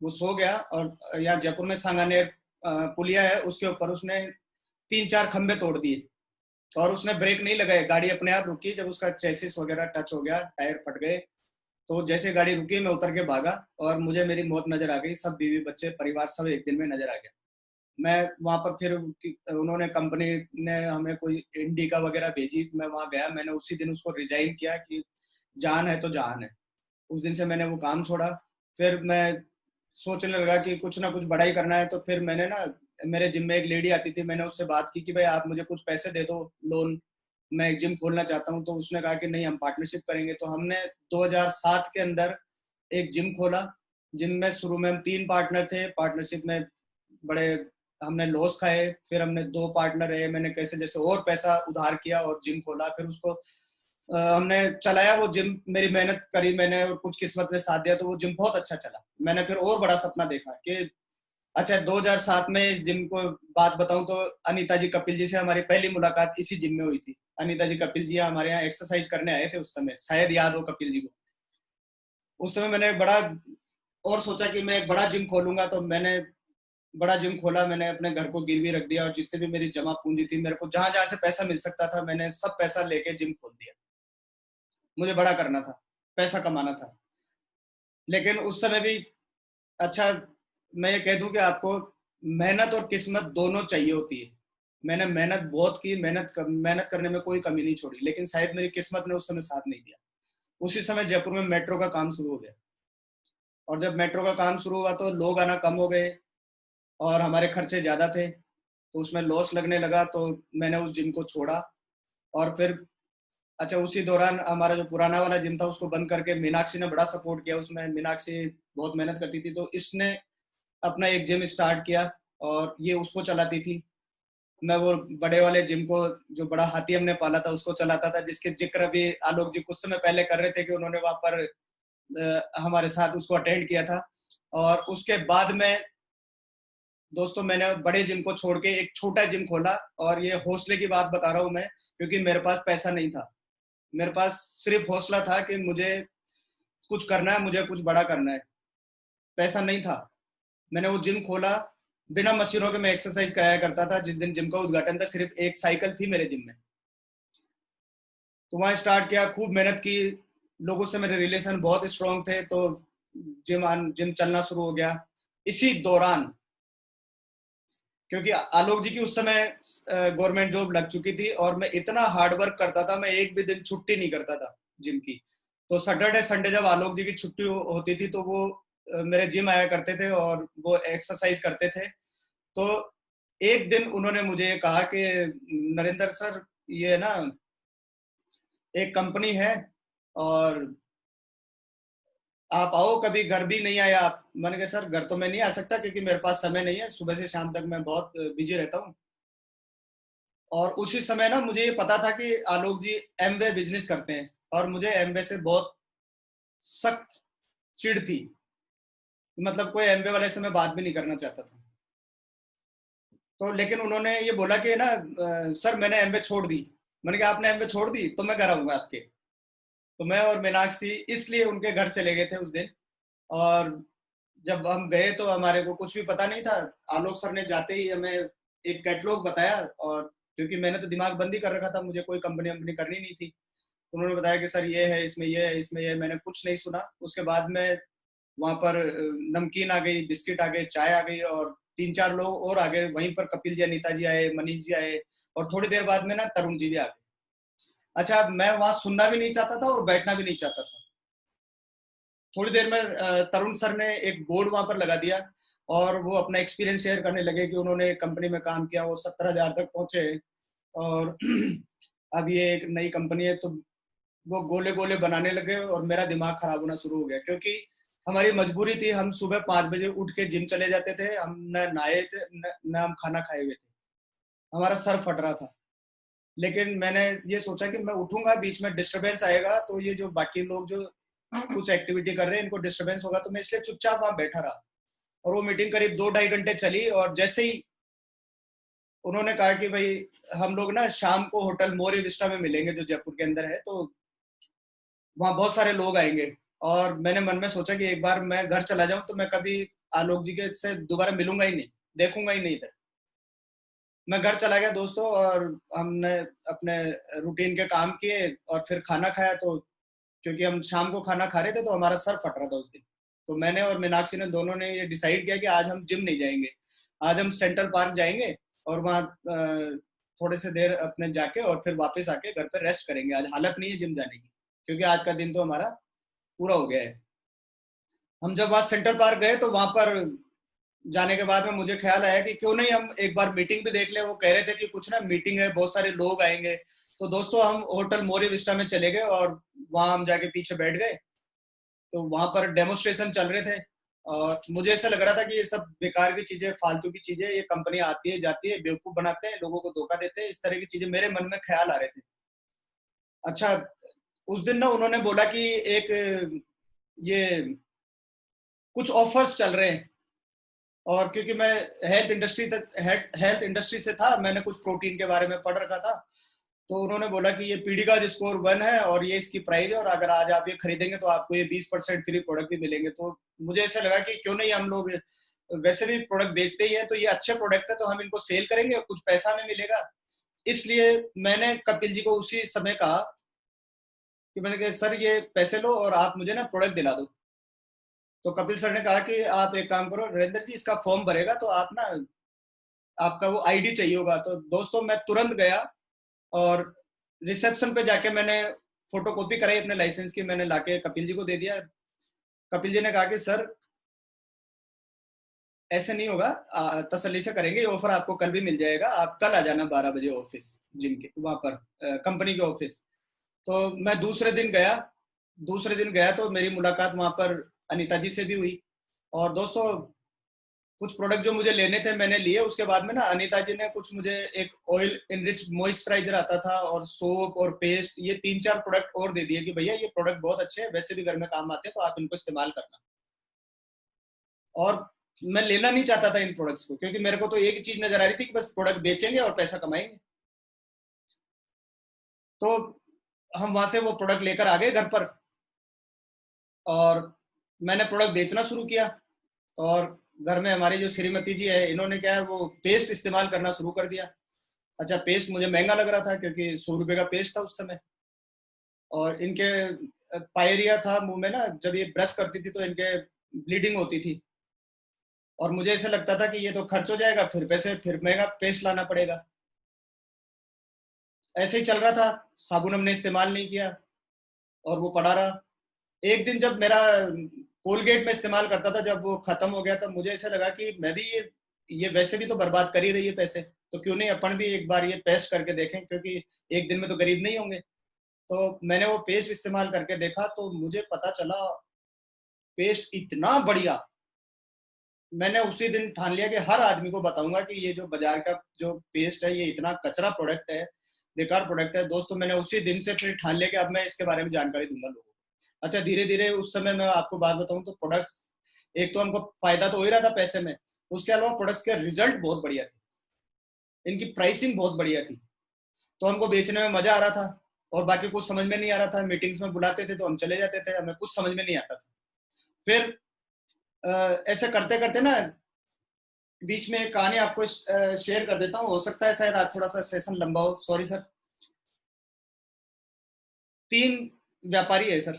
वो सो गया। और यहाँ जयपुर में सांगानेर पुलिया है, उसके ऊपर उसने 3-4 खंबे तोड़ दिए, और उसने ब्रेक नहीं लगाए, गाड़ी अपने आप रुकी। जब उसका चेसिस वगैरह टच हो गया, टायर फट गए, तो जैसे गाड़ी रुकी मैं उतर के भागा, और मुझे मेरी मौत नजर आ गई। सब बीवी बच्चे परिवार सब एक दिन में नजर आ गया। मैं वहां पर फिर उन्होंने, कंपनी ने हमें कोई इंडिका वगैरह भेजी, मैं वहां गया, मैंने उसी दिन उसको रिजाइन किया कि जान है तो जान है। उस दिन से मैंने वो काम छोड़ा। फिर मैं सोचने लगा कि कुछ ना कुछ बड़ा ही करना है। तो फिर मैंने ना, मेरे जिम में एक लेडी आती थी, मैंने उससे बात की कि भाई आप मुझे कुछ पैसे दे दो, लोन, मैं एक जिम खोलना चाहता हूँ। तो उसने कहा कि नहीं, हम पार्टनरशिप करेंगे। तो हमने 2007 के अंदर एक जिम खोला। जिम में शुरू में हम 3 पार्टनर थे, पार्टनरशिप में बड़े हमने लॉस खाए। फिर हमने 2 पार्टनर रहे, मैंने कैसे जैसे और पैसा उधार किया और जिम खोला। फिर उसको हमने चलाया। वो जिम, मेरी मेहनत करी मैंने, और कुछ किस्मत ने साथ दिया, तो वो जिम बहुत अच्छा चला। मैंने फिर और बड़ा सपना देखा कि अच्छा, 2007 में इस जिम को बात बताऊं तो अनीता जी कपिल जी से हमारी पहली मुलाकात इसी जिम में हुई थी। अनीता जी कपिल जी हमारे यहाँ एक्सरसाइज करने आए थे उस समय, शायद याद हो कपिल जी को। उस समय मैंने बड़ा और सोचा कि मैं एक बड़ा जिम खोलूंगा। तो मैंने बड़ा जिम खोला, मैंने अपने घर को गिरवी रख दिया और जितने भी मेरी जमा पूंजी थी, मेरे को जहां जहां से पैसा मिल सकता था मैंने सब पैसा लेके जिम खोल दिया। मुझे बड़ा करना था, पैसा कमाना था। लेकिन उस समय भी अच्छा, मैं ये कह दूं कि आपको मेहनत और किस्मत दोनों चाहिए होती है। मैंने मेहनत बहुत की, मेहनत करने में कोई कमी नहीं छोड़ी, लेकिन शायद मेरी किस्मत ने उस समय साथ नहीं दिया। उसी समय जयपुर में मेट्रो का काम शुरू हो गया, और जब मेट्रो का काम शुरू हुआ तो लोग आना कम हो गए और हमारे खर्चे ज़्यादा थे, तो उसमें लॉस लगने लगा। तो मैंने उस जिम को छोड़ा और फिर अच्छा, उसी दौरान हमारा जो पुराना वाला जिम था उसको बंद करके मीनाक्षी ने बड़ा सपोर्ट किया उसमें। मीनाक्षी बहुत मेहनत करती थी, तो इसने अपना एक जिम स्टार्ट किया और ये उसको चलाती थी। मैं वो बड़े वाले जिम को, जो बड़ा हाथी हमने पाला था, उसको चलाता था, जिसके जिक्र भी आलोक जी कुछ समय पहले कर रहे थे कि उन्होंने वहां पर हमारे साथ उसको अटेंड किया था। और उसके बाद में दोस्तों मैंने बड़े जिम को छोड़ के एक छोटा जिम खोला, और ये हौसले की बात बता रहा हूँ मैं, क्योंकि मेरे पास पैसा नहीं था। मेरे पास सिर्फ हौसला था कि मुझे कुछ करना है, मुझे कुछ बड़ा करना है। पैसा नहीं था। मैंने वो जिम खोला, बिना मशीनों के मैं एक्सरसाइज कराया करता था। जिस दिन जिम का उद्घाटन था सिर्फ एक साइकिल थी मेरे जिम में, तो वहां स्टार्ट किया, खूब मेहनत की। लोगों से मेरे रिलेशन बहुत स्ट्रांग थे, तो जिम चलना शुरू हो गया। इसी दौरान, क्योंकि आलोक जी की उस समय गवर्नमेंट जॉब लग चुकी थी और मैं इतना हार्ड वर्क करता था, मैं एक भी दिन छुट्टी नहीं करता था जिम की। तो सैटरडे संडे जब आलोक जी की छुट्टी होती थी तो वो मेरे जिम आया करते थे और वो एक्सरसाइज करते थे। तो एक दिन उन्होंने मुझे ये कहा कि नरेंद्र सर, ये ना एक कंपनी है और आप आओ कभी। घर भी नहीं आया आप। मैंने कहा सर घर तो मैं नहीं आ सकता, क्योंकि मेरे पास समय नहीं है, सुबह से शाम तक मैं बहुत बिजी रहता हूँ। और उसी समय ना मुझे ये पता था कि आलोक जी एमवे बिजनेस करते हैं, और मुझे एमवे से बहुत सख्त चिढ़ थी। मतलब कोई एमवे वाले से मैं बात भी नहीं करना चाहता था। तो लेकिन उन्होंने ये बोला कि ना सर मैंने एमवे छोड़ दी। मैंने कहा आपने एमवे छोड़ दी, तो मैं घर आऊंगा आपके। तो मैं और मीनाक्षी इसलिए उनके घर चले गए थे उस दिन। और जब हम गए तो हमारे को कुछ भी पता नहीं था। आलोक सर ने जाते ही हमें एक कैटलॉग बताया, और क्योंकि मैंने तो दिमाग बंद ही कर रखा था, मुझे कोई कंपनी वंपनी करनी नहीं थी। उन्होंने बताया कि सर ये है, इसमें ये है, इसमें ये है। मैंने कुछ नहीं सुना। उसके बाद में वहां पर नमकीन आ गई, बिस्किट आ गए, चाय आ गई, और 3-4 लोग और आ गए। वहीं पर कपिल जी, अनीता जी आए, मनीष जी आए, और थोड़ी देर बाद में ना तरुण जी भी आ गए। अच्छा, मैं वहां सुनना भी नहीं चाहता था और बैठना भी नहीं चाहता था। थोड़ी देर में तरुण सर ने एक बोर्ड वहां पर लगा दिया और वो अपना एक्सपीरियंस शेयर करने लगे कि उन्होंने एक कंपनी में काम किया, वो 70,000 तक पहुंचे, और अब ये एक नई कंपनी है। तो वो गोले गोले बनाने लगे और मेरा दिमाग खराब होना शुरू हो गया, क्योंकि हमारी मजबूरी थी। हम सुबह 5 बजे उठ के जिम चले जाते थे, हम न नहाए थे न हम खाना खाए हुए थे, हमारा सर फट रहा था। लेकिन मैंने ये सोचा कि मैं उठूंगा, बीच में डिस्टरबेंस आएगा, तो ये जो बाकी लोग जो कुछ एक्टिविटी कर रहे हैं इनको डिस्टरबेंस होगा, तो मैं इसलिए चुपचाप वहां बैठा रहा। और वो मीटिंग करीब 2-2.5 घंटे चली, और जैसे ही उन्होंने कहा कि भाई हम लोग ना शाम को होटल मोरी विस्टा में मिलेंगे, जो जयपुर के अंदर है, तो वहां बहुत सारे लोग आएंगे। और मैंने मन में सोचा कि एक बार मैं घर चला जाऊं तो मैं कभी आलोक जी के से दोबारा मिलूंगा ही नहीं, देखूंगा ही नहीं इधर। मैं घर चला गया दोस्तों, और हमने अपने रूटीन के काम किए और फिर खाना खाया। तो क्योंकि हम शाम को खाना खा रहे थे तो हमारा सर फट रहा था उस दिन, तो मैंने और मीनाक्षी ने दोनों ने ये डिसाइड किया कि आज हम जिम नहीं जाएंगे, आज हम सेंट्रल पार्क जाएंगे और वहाँ थोड़े से देर अपने जाके और फिर वापस आके घर पर रेस्ट करेंगे। आज हालत नहीं है जिम जाने की, क्योंकि आज का दिन तो हमारा पूरा हो गया है। हम जब वहाँ सेंट्रल पार्क गए तो वहां पर जाने के बाद में मुझे ख्याल आया कि क्यों नहीं हम एक बार मीटिंग भी देख ले। वो कह रहे थे कि कुछ ना मीटिंग है, बहुत सारे लोग आएंगे। तो दोस्तों हम होटल मोरी विस्टा में चले गए और वहां हम जाके पीछे बैठ गए। तो वहां पर डेमोस्ट्रेशन चल रहे थे, और मुझे ऐसा लग रहा था कि ये सब बेकार की चीजें, फालतू की चीजें, ये कंपनी आती है जाती है, बेवकूफ बनाते हैं, लोगों को धोखा देते हैं, इस तरह की चीजें मेरे मन में ख्याल आ रहे थे। अच्छा, उस दिन ना उन्होंने बोला कि एक ये कुछ ऑफर्स चल रहे हैं, और क्योंकि मैं हेल्थ इंडस्ट्री से था, मैंने कुछ प्रोटीन के बारे में पढ़ रखा था। तो उन्होंने बोला कि ये पीडिका स्कोर 1 है और ये इसकी प्राइस है, और अगर आज आप ये खरीदेंगे तो आपको ये 20% फ्री प्रोडक्ट भी मिलेंगे। तो मुझे ऐसा लगा कि क्यों नहीं हम लोग वैसे भी प्रोडक्ट बेचते ही है, तो ये अच्छे प्रोडक्ट है तो हम इनको सेल करेंगे और कुछ पैसा हमें मिलेगा। इसलिए मैंने कपिल जी को उसी समय कहा कि मैंने कहा सर ये पैसे लो और आप मुझे ना प्रोडक्ट दिला दो। तो कपिल सर ने कहा कि आप एक काम करो नरेंद्र जी, इसका फॉर्म भरेगा तो आप ना, आपका वो आईडी चाहिए होगा। तो दोस्तों मैं तुरंत गया और रिसेप्शन पे जाके मैंने फोटोकॉपी कराई अपने लाइसेंस की, मैंने लाके कपिल जी को दे दिया। कपिल जी ने कहा कि सर ऐसे नहीं होगा, तसल्ली से करेंगे, ये ऑफर आपको कल भी मिल जाएगा, आप कल आ जाना 12 बजे ऑफिस, जिम के वहां पर कंपनी के ऑफिस। तो मैं दूसरे दिन गया तो मेरी मुलाकात वहां पर अनीता जी से भी हुई। और दोस्तों कुछ प्रोडक्ट जो मुझे लेने थे मैंने लिए। उसके बाद में ना अनीता जी ने कुछ मुझे एक ऑयल इनरिच मॉइस्चराइजर आता था और सोप और पेस्ट, ये 3-4 प्रोडक्ट और दे दिए कि भैया ये प्रोडक्ट बहुत अच्छे हैं, वैसे भी घर में काम आते हैं, तो आप इनको इस्तेमाल करना। और मैं लेना नहीं चाहता था इन प्रोडक्ट्स को, क्योंकि मेरे को तो एक ही चीज नजर आ रही थी कि बस प्रोडक्ट बेचेंगे और पैसा कमाएंगे। तो हम वहां से वो प्रोडक्ट लेकर आ गए घर पर और मैंने प्रोडक्ट बेचना शुरू किया। और घर में हमारी जो श्रीमती जी है, इन्होंने क्या है वो पेस्ट इस्तेमाल करना शुरू कर दिया। अच्छा, पेस्ट मुझे महंगा लग रहा था क्योंकि 100 रुपए का पेस्ट था उस समय। और इनके पायरिया था मुंह में ना, जब ये ब्रश करती थी तो इनके ब्लीडिंग होती थी। और मुझे ऐसा लगता था कि ये तो खर्च हो जाएगा, फिर महंगा पेस्ट लाना पड़ेगा। ऐसे ही चल रहा था, साबुन हमने इस्तेमाल नहीं किया और वो पड़ा रहा। एक दिन जब मेरा कोलगेट में इस्तेमाल करता था, जब वो खत्म हो गया, तब मुझे ऐसा लगा कि मैं भी ये वैसे भी तो बर्बाद कर ही रही है पैसे, तो क्यों नहीं अपन भी एक बार ये पेस्ट करके देखें, क्योंकि एक दिन में तो गरीब नहीं होंगे। तो मैंने वो पेस्ट इस्तेमाल करके देखा तो मुझे पता चला पेस्ट इतना बढ़िया। मैंने उसी दिन ठान लिया कि हर आदमी को बताऊंगा कि ये जो बाजार का जो पेस्ट है ये इतना कचरा प्रोडक्ट है, बेकार प्रोडक्ट है। दोस्तों मैंने उसी दिन से फिर ठान लिया कि अब मैं इसके बारे में जानकारी दूंगा लोगों को। अच्छा, धीरे धीरे उस समय मैं आपको बात बताऊं तो प्रोडक्ट्स, एक तो हमको फायदा तो हो ही रहा था पैसे में, उसके अलावा प्रोडक्ट्स के रिजल्ट बहुत बढ़िया थे, इनकी प्राइसिंग बहुत बढ़िया थी, तो हमको बेचने में मजा आ रहा था। और बाकी कुछ समझ में नहीं आ रहा था, मीटिंग्स में बुलाते थे तो हम चले जाते थे, हमें कुछ समझ में नहीं आता था। फिर ऐसे करते करते ना बीच में एक कहानी आपको शेयर कर देता हूँ, हो सकता है शायद आज थोड़ा सा सेशन लंबा हो, सॉरी सर। 3 व्यापारी है सर,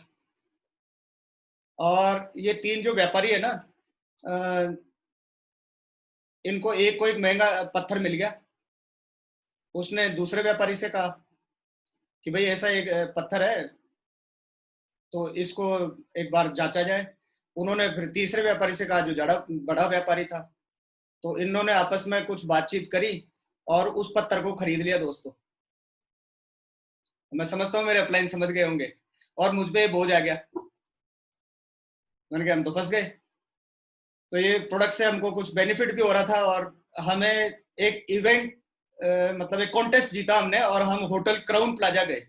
और ये 3 जो व्यापारी है ना, इनको एक को एक महंगा पत्थर मिल गया। उसने दूसरे व्यापारी से कहा कि भाई ऐसा एक पत्थर है तो इसको एक बार जांचा जाए। उन्होंने फिर तीसरे व्यापारी से कहा जो ज्यादा बड़ा व्यापारी था। तो इन्होंने आपस में कुछ बातचीत करी और उस पत्थर को खरीद लिया। दोस्तों मैं समझता हूँ मेरे अपलाइन समझ गए होंगे, और मुझ पे बोझ आ गया। मैंने कहा हम तो फंस गए। तो ये प्रोडक्ट से हमको कुछ बेनिफिट भी हो रहा था, और हमें एक इवेंट मतलब एक कॉन्टेस्ट जीता हमने, और हम होटल क्राउन प्लाजा गए।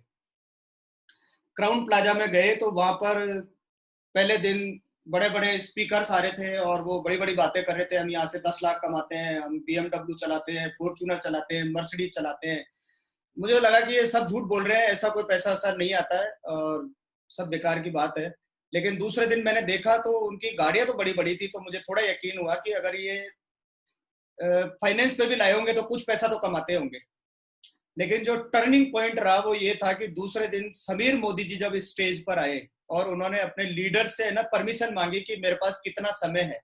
क्राउन प्लाजा में गए तो वहां पर पहले दिन बड़े बड़े स्पीकर्स आ रहे थे और वो बड़ी बड़ी बातें कर रहे थे, हम यहाँ से 10 लाख कमाते हैं, हम BMW चलाते हैं, फॉर्च्यूनर चलाते हैं, मर्सिडीज चलाते हैं। मुझे लगा कि ये सब झूठ बोल रहे हैं, ऐसा कोई पैसा वैसा नहीं आता है और सब बेकार की बात है। लेकिन दूसरे दिन मैंने देखा तो उनकी गाड़ियां तो बड़ी बड़ी थी, तो मुझे थोड़ा यकीन हुआ कि अगर ये फाइनेंस पे भी लाए होंगे तो कुछ पैसा तो कमाते होंगे। लेकिन जो टर्निंग पॉइंट रहा वो ये था कि दूसरे दिन समीर मोदी जी जब इस स्टेज पर आए और उन्होंने अपने लीडर से ना परमिशन मांगी कि मेरे पास कितना समय है,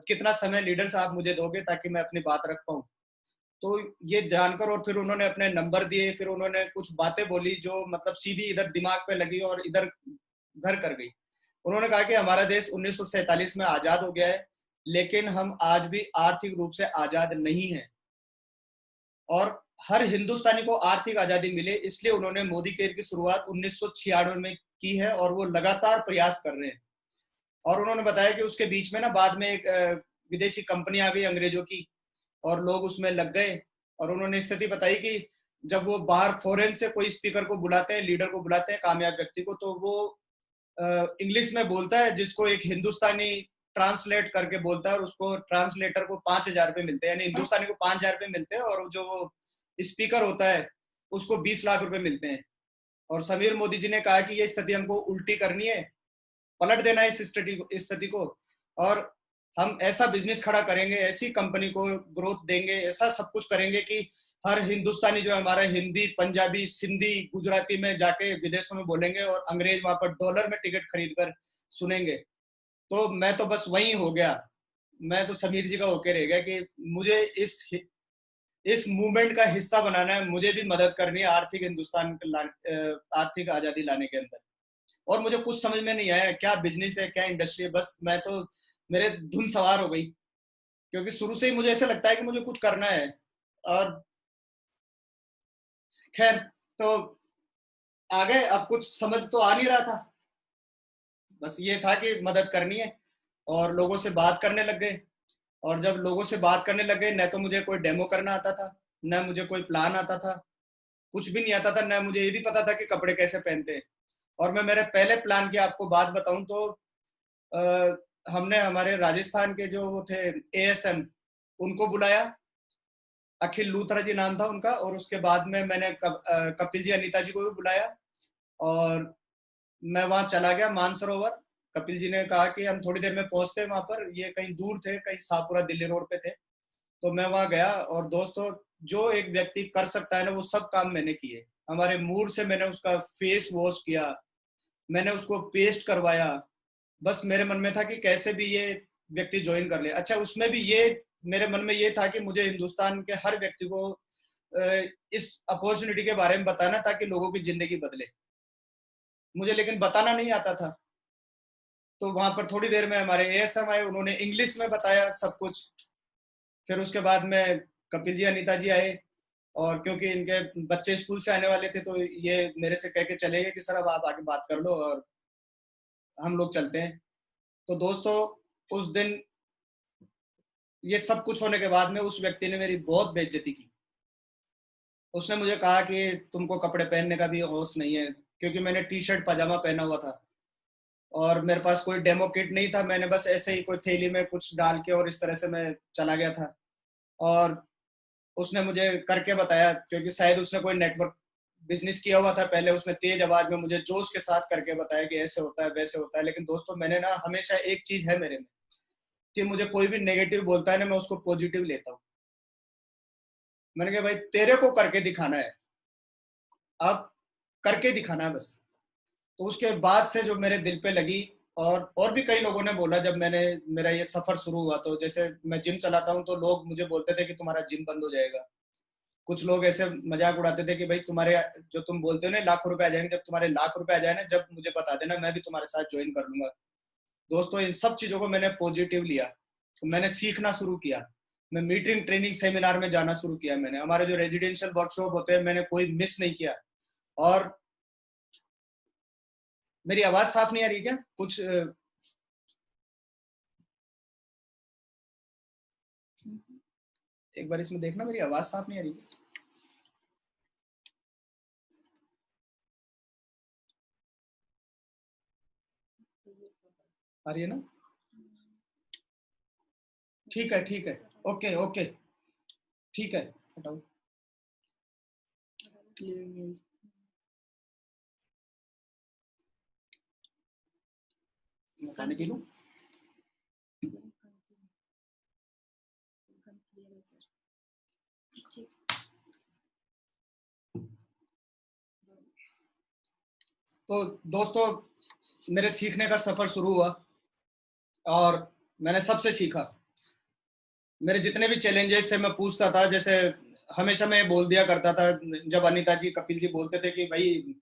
कितना समय लीडर साहब मुझे दोगे ताकि मैं अपनी बात रख पाऊं। तो ये जानकर, और फिर उन्होंने अपने नंबर दिए, फिर उन्होंने कुछ बातें बोली जो मतलब सीधी इधर दिमाग पे लगी और इधर घर कर गई। उन्होंने कहा कि हमारा देश 1947 में आजाद हो गया है, लेकिन हम आज भी आर्थिक रूप से आजाद नहीं है, और हर हिंदुस्तानी को आर्थिक आजादी मिले इसलिए उन्होंने मोदी केयर की शुरुआत 1996 में की है, और वो लगातार प्रयास कर रहे हैं। और उन्होंने बताया कि उसके बीच में ना बाद में एक विदेशी कंपनी आ गई अंग्रेजों की, और लोग उसमें लग गए। और उन्होंने स्थिति बताई कि जब वो बाहर फॉरेन से कोई स्पीकर को बुलाते हैं, लीडर को बुलाते हैं, कामयाब व्यक्ति को, तो वो इंग्लिश में बोलता है जिसको एक हिंदुस्तानी ट्रांसलेट करके बोलता है, और उसको ट्रांसलेटर को 5,000 रुपए मिलते हैं, यानी हिंदुस्तानी को 5,000 रुपए मिलते हैं, और जो स्पीकर होता है उसको 20 लाख रुपए मिलते हैं। और समीर मोदी जी ने कहा कि ये स्थिति हमको उल्टी करनी है, पलट देना है इस स्थिति को। और हम ऐसा बिजनेस खड़ा करेंगे, ऐसी कंपनी को ग्रोथ देंगे, ऐसा सब कुछ करेंगे कि हर हिंदुस्तानी जो है हमारा हिंदी, पंजाबी, सिंधी, गुजराती में जाके विदेशों में बोलेंगे और अंग्रेज वहां पर डॉलर में टिकट खरीद कर सुनेंगे। तो मैं तो बस वही हो गया, मैं तो समीर जी का होके रह गया कि मुझे इस मूवमेंट का हिस्सा बनाना है, मुझे भी मदद करनी है आर्थिक हिंदुस्तान आर्थिक आजादी लाने के अंदर। और मुझे कुछ समझ में नहीं आया क्या बिजनेस है, क्या इंडस्ट्री है, बस मैं तो मेरे धुन सवार हो गई, क्योंकि शुरू से ही मुझे ऐसा लगता है कि मुझे कुछ करना है। और खैर, तो आगे अब कुछ समझ तो आ नहीं रहा था, बस ये था कि मदद करनी है और लोगों से बात करने लग गए। और जब लोगों से बात करने लग गए, न तो मुझे कोई डेमो करना आता था, न मुझे कोई प्लान आता था, कुछ भी नहीं आता था, न मुझे ये भी पता था कि कपड़े कैसे पहनते हैं। और मैं मेरे पहले प्लान की आपको बात बताऊं तो हमने हमारे राजस्थान के जो वो थे ASM, उनको बुलाया, अखिल लूथरा जी नाम था उनका। और उसके बाद में मैंने कपिल जी, अनीता जी को भी बुलाया और मैं वहां चला गया मानसरोवर। कपिल जी ने कहा कि हम थोड़ी देर में पहुंचते हैं वहां पर, ये कहीं दूर थे, कहीं शाहपुरा दिल्ली रोड पे थे। तो मैं वहां गया और दोस्तों, जो एक व्यक्ति कर सकता है ना, वो सब काम मैंने किए। हमारे मूड से मैंने उसका फेस वॉश किया, मैंने उसको पेस्ट करवाया। बस मेरे मन में था कि कैसे भी ये व्यक्ति ज्वाइन कर ले। अच्छा, उसमें भी ये मेरे मन में ये था कि मुझे हिंदुस्तान के हर व्यक्ति को इस अपॉर्चुनिटी के बारे में बताना ताकि लोगों की जिंदगी बदले। मुझे लेकिन बताना नहीं आता था। तो वहां पर थोड़ी देर में हमारे ASM आए, उन्होंने इंग्लिश में बताया सब कुछ। फिर उसके बाद में कपिल जी, अनीता जी आए, और क्योंकि इनके बच्चे स्कूल से आने वाले थे तो ये मेरे से कह के चले गए कि सर अब आप आगे बात कर लो और हम लोग चलते हैं। तो दोस्तों, उस दिन ये सब कुछ होने के बाद में उस व्यक्ति ने मेरी बहुत बेइज्जती की। उसने मुझे कहा कि तुमको कपड़े पहनने का भी होश नहीं है, क्योंकि मैंने टी-शर्ट पजामा पहना हुआ था और मेरे पास कोई डेमो किट नहीं था। मैंने बस ऐसे ही कोई थैली में कुछ डाल के और इस तरह से मैं चला गया था। और उसने मुझे करके बताया, क्योंकि शायद उसने कोई नेटवर्क बिजनेस किया हुआ था पहले, उसने तेज आवाज में मुझे जोश के साथ करके बताया कि ऐसे होता है, वैसे होता है। लेकिन दोस्तों, मैंने ना हमेशा एक चीज है मेरे में कि मुझे कोई भी नेगेटिव बोलता है ना, मैं उसको पॉजिटिव लेता हूँ। मैंने कहा भाई तेरे को करके दिखाना है, अब करके दिखाना है बस। तो उसके बाद से जो मेरे दिल पे लगी, और भी कई लोगों ने बोला जब मैंने मेरा ये सफर शुरू हुआ, तो जैसे मैं जिम चलाता हूँ तो लोग मुझे बोलते थे कि तुम्हारा जिम बंद हो जाएगा। कुछ लोग ऐसे मजाक उड़ाते थे कि भाई तुम्हारे जो तुम बोलते हो ना लाखों रुपए आ जाएंगे, जब तुम्हारे लाख रुपए आ जाए ना, जब मुझे बता देना, मैं भी तुम्हारे साथ ज्वाइन कर लूंगा। दोस्तों, इन सब चीजों को मैंने पॉजिटिव लिया, तो मैंने सीखना शुरू किया। मैं मीटिंग, ट्रेनिंग, सेमिनार में जाना शुरू किया। मैंने हमारे जो रेजिडेंशियल वर्कशॉप होते हैं, मैंने कोई मिस नहीं किया। और मेरी आवाज साफ नहीं आ रही क्या? कुछ एक बार इसमें देखना, मेरी आवाज साफ नहीं आ रही। आ रही है ना? ठीक है, ठीक है, ओके ओके, ठीक है, हटाओ। पानी पी लूं? तो दोस्तों, मेरे सीखने का सफर शुरू हुआ और मैंने सबसे सीखा। मेरे जितने भी चैलेंजेस थे मैं पूछता था, जैसे हमेशा मैं बोल दिया करता था जब अनीता जी, कपिल जी बोलते थे कि भाई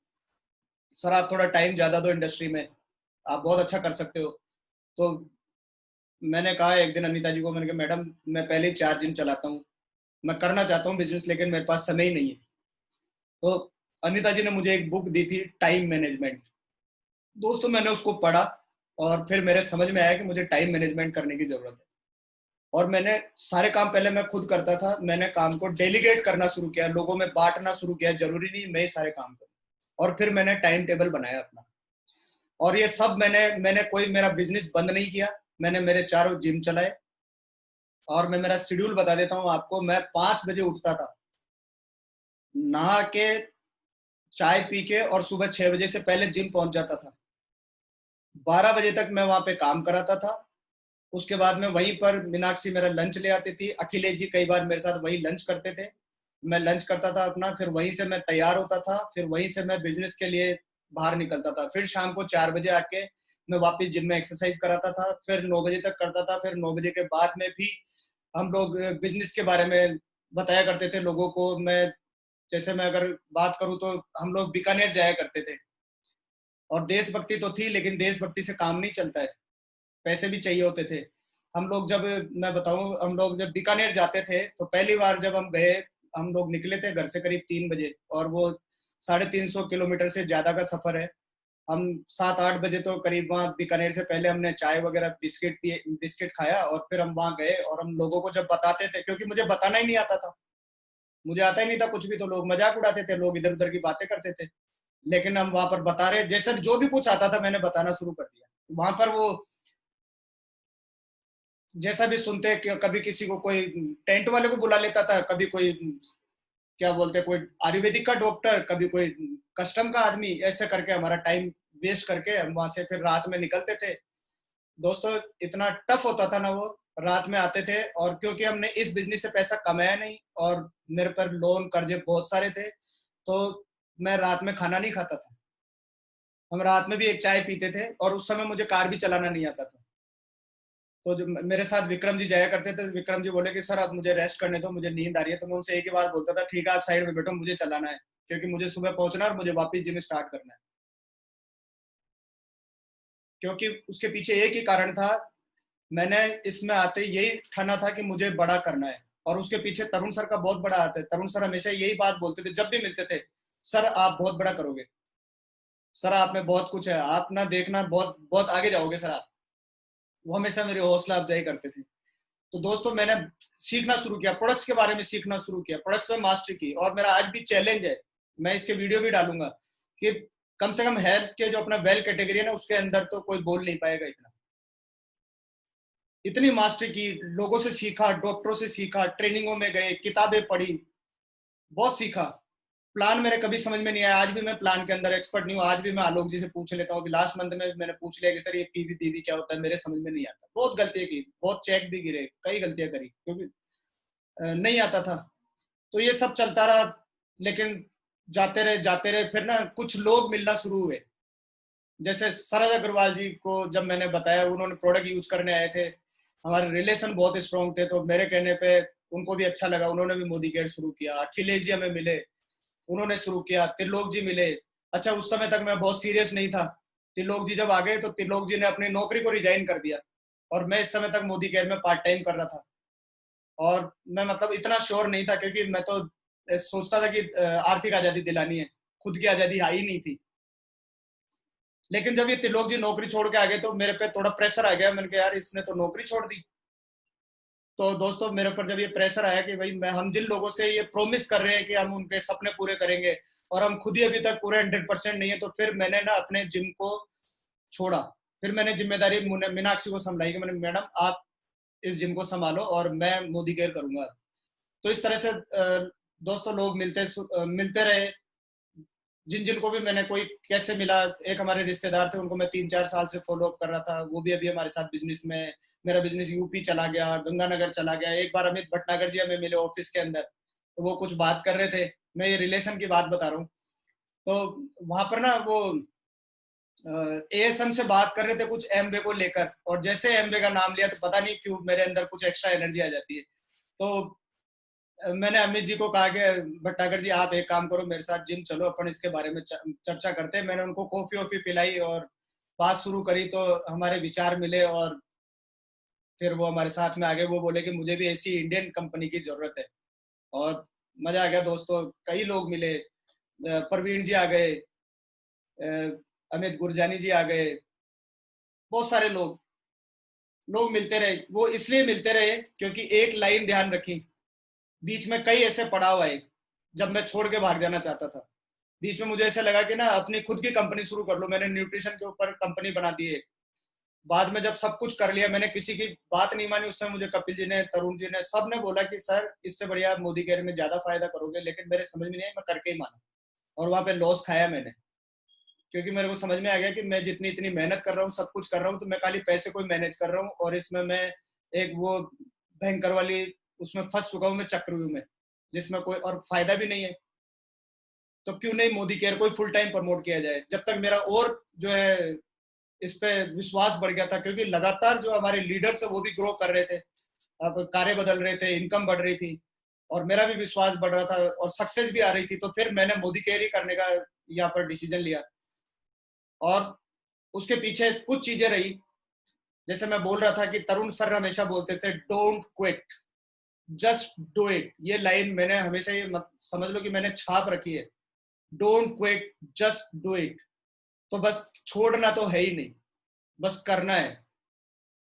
सर आप थोड़ा टाइम ज्यादा दो इंडस्ट्री में, आप बहुत अच्छा कर सकते हो। तो मैंने कहा एक दिन अनीता जी को, मैंने कहा मैडम मैं पहले ही 4 जिम चलाता हूँ, मैं करना चाहता हूँ बिजनेस, लेकिन मेरे पास समय ही नहीं है। तो अनीता जी ने मुझे एक बुक दी थी, टाइम मैनेजमेंट। दोस्तों, मैंने उसको पढ़ा और फिर मेरे समझ में आया कि मुझे टाइम मैनेजमेंट करने की जरूरत है। और मैंने सारे काम पहले मैं खुद करता था, मैंने काम को डेलीगेट करना शुरू किया, लोगों में बांटना शुरू किया, जरूरी नहीं मैं ही सारे काम करूं। और फिर मैंने टाइम टेबल बनाया अपना। और ये सब मैंने कोई मेरा बिजनेस बंद नहीं किया, मैंने मेरे 4 जिम चलाए। और मैं मेरा शेड्यूल बता देता हूँ आपको, मैं 5 बजे उठता था, नहा के, चाय पी के, और सुबह 6 बजे से पहले जिम पहुंच जाता था। 12 बजे तक मैं वहां पे काम कराता था उसके बाद में वहीं पर मीनाक्षी मेरा लंच ले आती थी, अखिलेश जी कई बार मेरे साथ वहीं लंच करते थे, मैं लंच करता था अपना, फिर वहीं से मैं तैयार होता था, फिर वहीं से मैं बिजनेस के लिए बाहर निकलता था, फिर शाम को 4 बजे आके मैं वापस जिम में एक्सरसाइज कराता था, फिर 9 बजे तक करता था, फिर 9 बजे के बाद में भी हम लोग बिजनेस के बारे में बताया करते थे लोगों को। मैं जैसे मैं अगर बात करूं तो हम लोग बीकानेर जाया करते थे, और देशभक्ति तो थी लेकिन देशभक्ति से काम नहीं चलता है, पैसे भी चाहिए होते थे। हम लोग जब मैं बताऊं, हम लोग जब बीकानेर जाते थे तो पहली बार जब हम गए, हम लोग निकले थे घर से करीब 3 बजे, और वो 350 किलोमीटर से ज्यादा का सफर है। हम 7-8 बजे तो करीब वहाँ बीकानेर से पहले हमने चाय वगैरह बिस्किट पिए, बिस्किट खाया, और फिर हम वहाँ गए और हम लोगों को जब बताते थे, क्योंकि मुझे बताना ही नहीं आता था, मुझे आता ही नहीं था कुछ भी, तो लोग मजाक उड़ाते थे, लोग इधर उधर की बातें करते थे, लेकिन हम वहां पर बता रहे, जैसे जो भी कुछ आता था मैंने बताना शुरू कर दिया। वहां पर वो जैसा भी सुनते, कभी किसी को कोई टेंट वाले को बुला लेता था, कभी कोई क्या बोलते कोई आयुर्वेदिक का डॉक्टर, कभी कोई कस्टम का आदमी, ऐसे करके हमारा टाइम वेस्ट करके हम वहां से फिर रात में निकलते थे। दोस्तों इतना टफ होता था ना वो, रात में आते थे, और क्योंकि हमने इस बिजनेस से पैसा कमाया नहीं और मेरे पर लोन कर्जे बहुत सारे थे, तो मैं रात में खाना नहीं खाता था, हम रात में भी एक चाय पीते थे, और उस समय मुझे कार भी चलाना नहीं आता था। तो जो मेरे साथ विक्रम जी जाया करते थे, विक्रम जी बोले कि सर अब मुझे रेस्ट करने दो, मुझे नींद आ रही है, तो मैं उनसे एक ही बात बोलता था, ठीक है आप साइड में बैठो, मुझे चलाना है, क्योंकि मुझे सुबह पहुंचना है और मुझे वापस जिम स्टार्ट करना है। क्योंकि उसके पीछे एक ही कारण था, मैंने इसमें आते यही ठाना था कि मुझे बड़ा करना है, और उसके पीछे तरुण सर का बहुत बड़ा हाथ है। तरुण सर हमेशा यही बात बोलते थे जब भी मिलते थे, सर आप बहुत बड़ा करोगे, सर आप में बहुत कुछ है, आप ना देखना बहुत बहुत आगे जाओगे सर आप। वो हमेशा मेरी हौसला अफजाई करते थे। तो दोस्तों मैंने सीखना शुरू किया, प्रोडक्ट्स के बारे में सीखना शुरू किया, प्रोडक्ट्स में मास्टरी की, और मेरा आज भी चैलेंज है, मैं इसके वीडियो भी डालूंगा, कि कम से कम हेल्थ के जो अपना वेल कैटेगरी है ना, उसके अंदर तो कोई बोल नहीं पाएगा इतना। इतनी मास्टरी की, लोगों से सीखा, डॉक्टरों से सीखा, ट्रेनिंगों में गए, किताबें पढ़ी, बहुत सीखा। प्लान मेरे कभी समझ में नहीं आया, आज भी मैं प्लान के अंदर एक्सपर्ट नहीं हूँ, आज भी मैं आलोक जी से पूछ लेता हूँ। लास्ट मंथ में मैंने पूछ लिया कि सर ये पीवी क्या होता है, मेरे समझ में नहीं आता, बहुत गलतियां की, बहुत चेक भी गिरे, कई गलतियां करी, क्योंकि नहीं आता था। तो ये सब चलता रहा, लेकिन जाते रहे, फिर ना कुछ लोग मिलना शुरू हुए, जैसे सरद अग्रवाल जी को जब मैंने बताया, उन्होंने प्रोडक्ट यूज करने आए थे, हमारे रिलेशन बहुत स्ट्रॉन्ग थे, तो मेरे कहने पे उनको भी अच्छा लगा, उन्होंने भी मोदी केयर शुरू किया। अखिलेश जी हमें मिले, उन्होंने शुरू किया। त्रिलोक जी मिले, अच्छा उस समय तक मैं बहुत सीरियस नहीं था, त्रिलोक जी जब आ गए तो त्रिलोक जी ने अपनी नौकरी को रिजाइन कर दिया, और मैं इस समय तक मोदी केयर में पार्ट टाइम कर रहा था। और मैं मतलब इतना श्योर नहीं था, क्योंकि मैं तो सोचता था कि आर्थिक आजादी दिलानी है, खुद की आजादी आई नहीं थी। लेकिन जब ये त्रिलोक जी नौकरी छोड़ के आ गए तो मेरे पे थोड़ा प्रेशर आ गया, मैंने कहा यार इसने तो नौकरी छोड़ दी। तो दोस्तों मेरे ऊपर जब ये प्रेशर आया कि भाई हम जिन लोगों से ये प्रोमिस कर रहे हैं कि हम उनके सपने पूरे करेंगे, और हम खुद ही अभी तक पूरे 100% नहीं है, तो फिर मैंने ना अपने जिम को छोड़ा। फिर मैंने जिम्मेदारी मीनाक्षी को संभाली कि मैंने, मैडम आप इस जिम को संभालो और मैं मोदी केयर करूंगा। तो इस तरह से दोस्तों लोग मिलते रहे, जिन जिनको भी मैंने, कोई कैसे मिला, एक हमारे रिश्तेदार थे, उनको मैं 3-4 साल से फॉलो अप कर रहा था, वो भी अभी हमारे साथ बिजनेस में, मेरा बिजनेस यूपी चला गया, गंगानगर चला गया। एक बार अमित भटनागर जी हमें मिले ऑफिस के अंदर, तो वो कुछ बात कर रहे थे, मैं ये रिलेशन की बात बता रहा हूँ। तो वहां पर ना वो एएसएम से बात कर रहे थे कुछ एमवे को लेकर, और जैसे एमवे का नाम लिया तो पता नहीं क्यों मेरे अंदर कुछ एक्स्ट्रा एनर्जी आ जाती है। तो मैंने अमित जी को कहा कि भट्टागर जी आप एक काम करो, मेरे साथ जिम चलो, अपन इसके बारे में चर्चा करते हैं। मैंने उनको कॉफी वॉफी पिलाई और बात शुरू करी, तो हमारे विचार मिले, और फिर वो हमारे साथ में आगे वो बोले कि मुझे भी ऐसी इंडियन कंपनी की जरूरत है। और मजा आ गया दोस्तों, कई लोग मिले, प्रवीण जी आ गए, अमित गुरजानी जी आ गए, बहुत सारे लोग मिलते रहे। वो इसलिए मिलते रहे क्योंकि एक लाइन ध्यान रखी, बीच में कई ऐसे पड़ाव आए जब मैं छोड़ के भाग जाना चाहता था। बीच में मुझे ऐसा लगा कि ना अपनी खुद की कंपनी शुरू कर लो, मैंने न्यूट्रिशन के ऊपर कंपनी बना दी है। बाद में जब सब कुछ कर लिया, मैंने किसी की बात नहीं मानी। उस समय मुझे कपिल जी ने, तरुण जी ने, सब ने बोला कि सर इससे बढ़िया आप मोदी केयर में ज्यादा फायदा करोगे, लेकिन मेरे समझ में नहीं आया, मैं करके ही माना, और वहां पे लॉस खाया मैंने। क्योंकि मेरे को समझ में आ गया कि मैं जितनी इतनी मेहनत कर रहा हूँ, सब कुछ कर रहा हूँ, तो मैं खाली पैसे को मैनेज कर रहा हूँ, और इसमें मैं एक वो भयंकर वाली उसमें फंस चुका हूँ मैं, चक्रव्यूह में, जिसमें कोई और फायदा भी नहीं है। तो क्यों नहीं मोदी केयर को फुल टाइम प्रमोट किया जाए। जब तक मेरा और जो है इस पे विश्वास बढ़ गया था, क्योंकि लगातार जो हमारे लीडर्स है वो भी ग्रो कर रहे थे, अब कार्य बदल रहे थे, इनकम बढ़ रही थी, और मेरा भी विश्वास बढ़ रहा था और सक्सेस भी आ रही थी। तो फिर मैंने मोदी केयर ही करने का यहाँ पर डिसीजन लिया। और उसके पीछे कुछ चीजें रही, जैसे मैं बोल रहा था कि तरुण सर हमेशा बोलते थे don't quit, just do it. ये लाइन मैंने हमेशा, ये समझ लो कि मैंने छाप रखी है, don't quit just do it. तो बस छोड़ना तो है ही नहीं, बस करना है।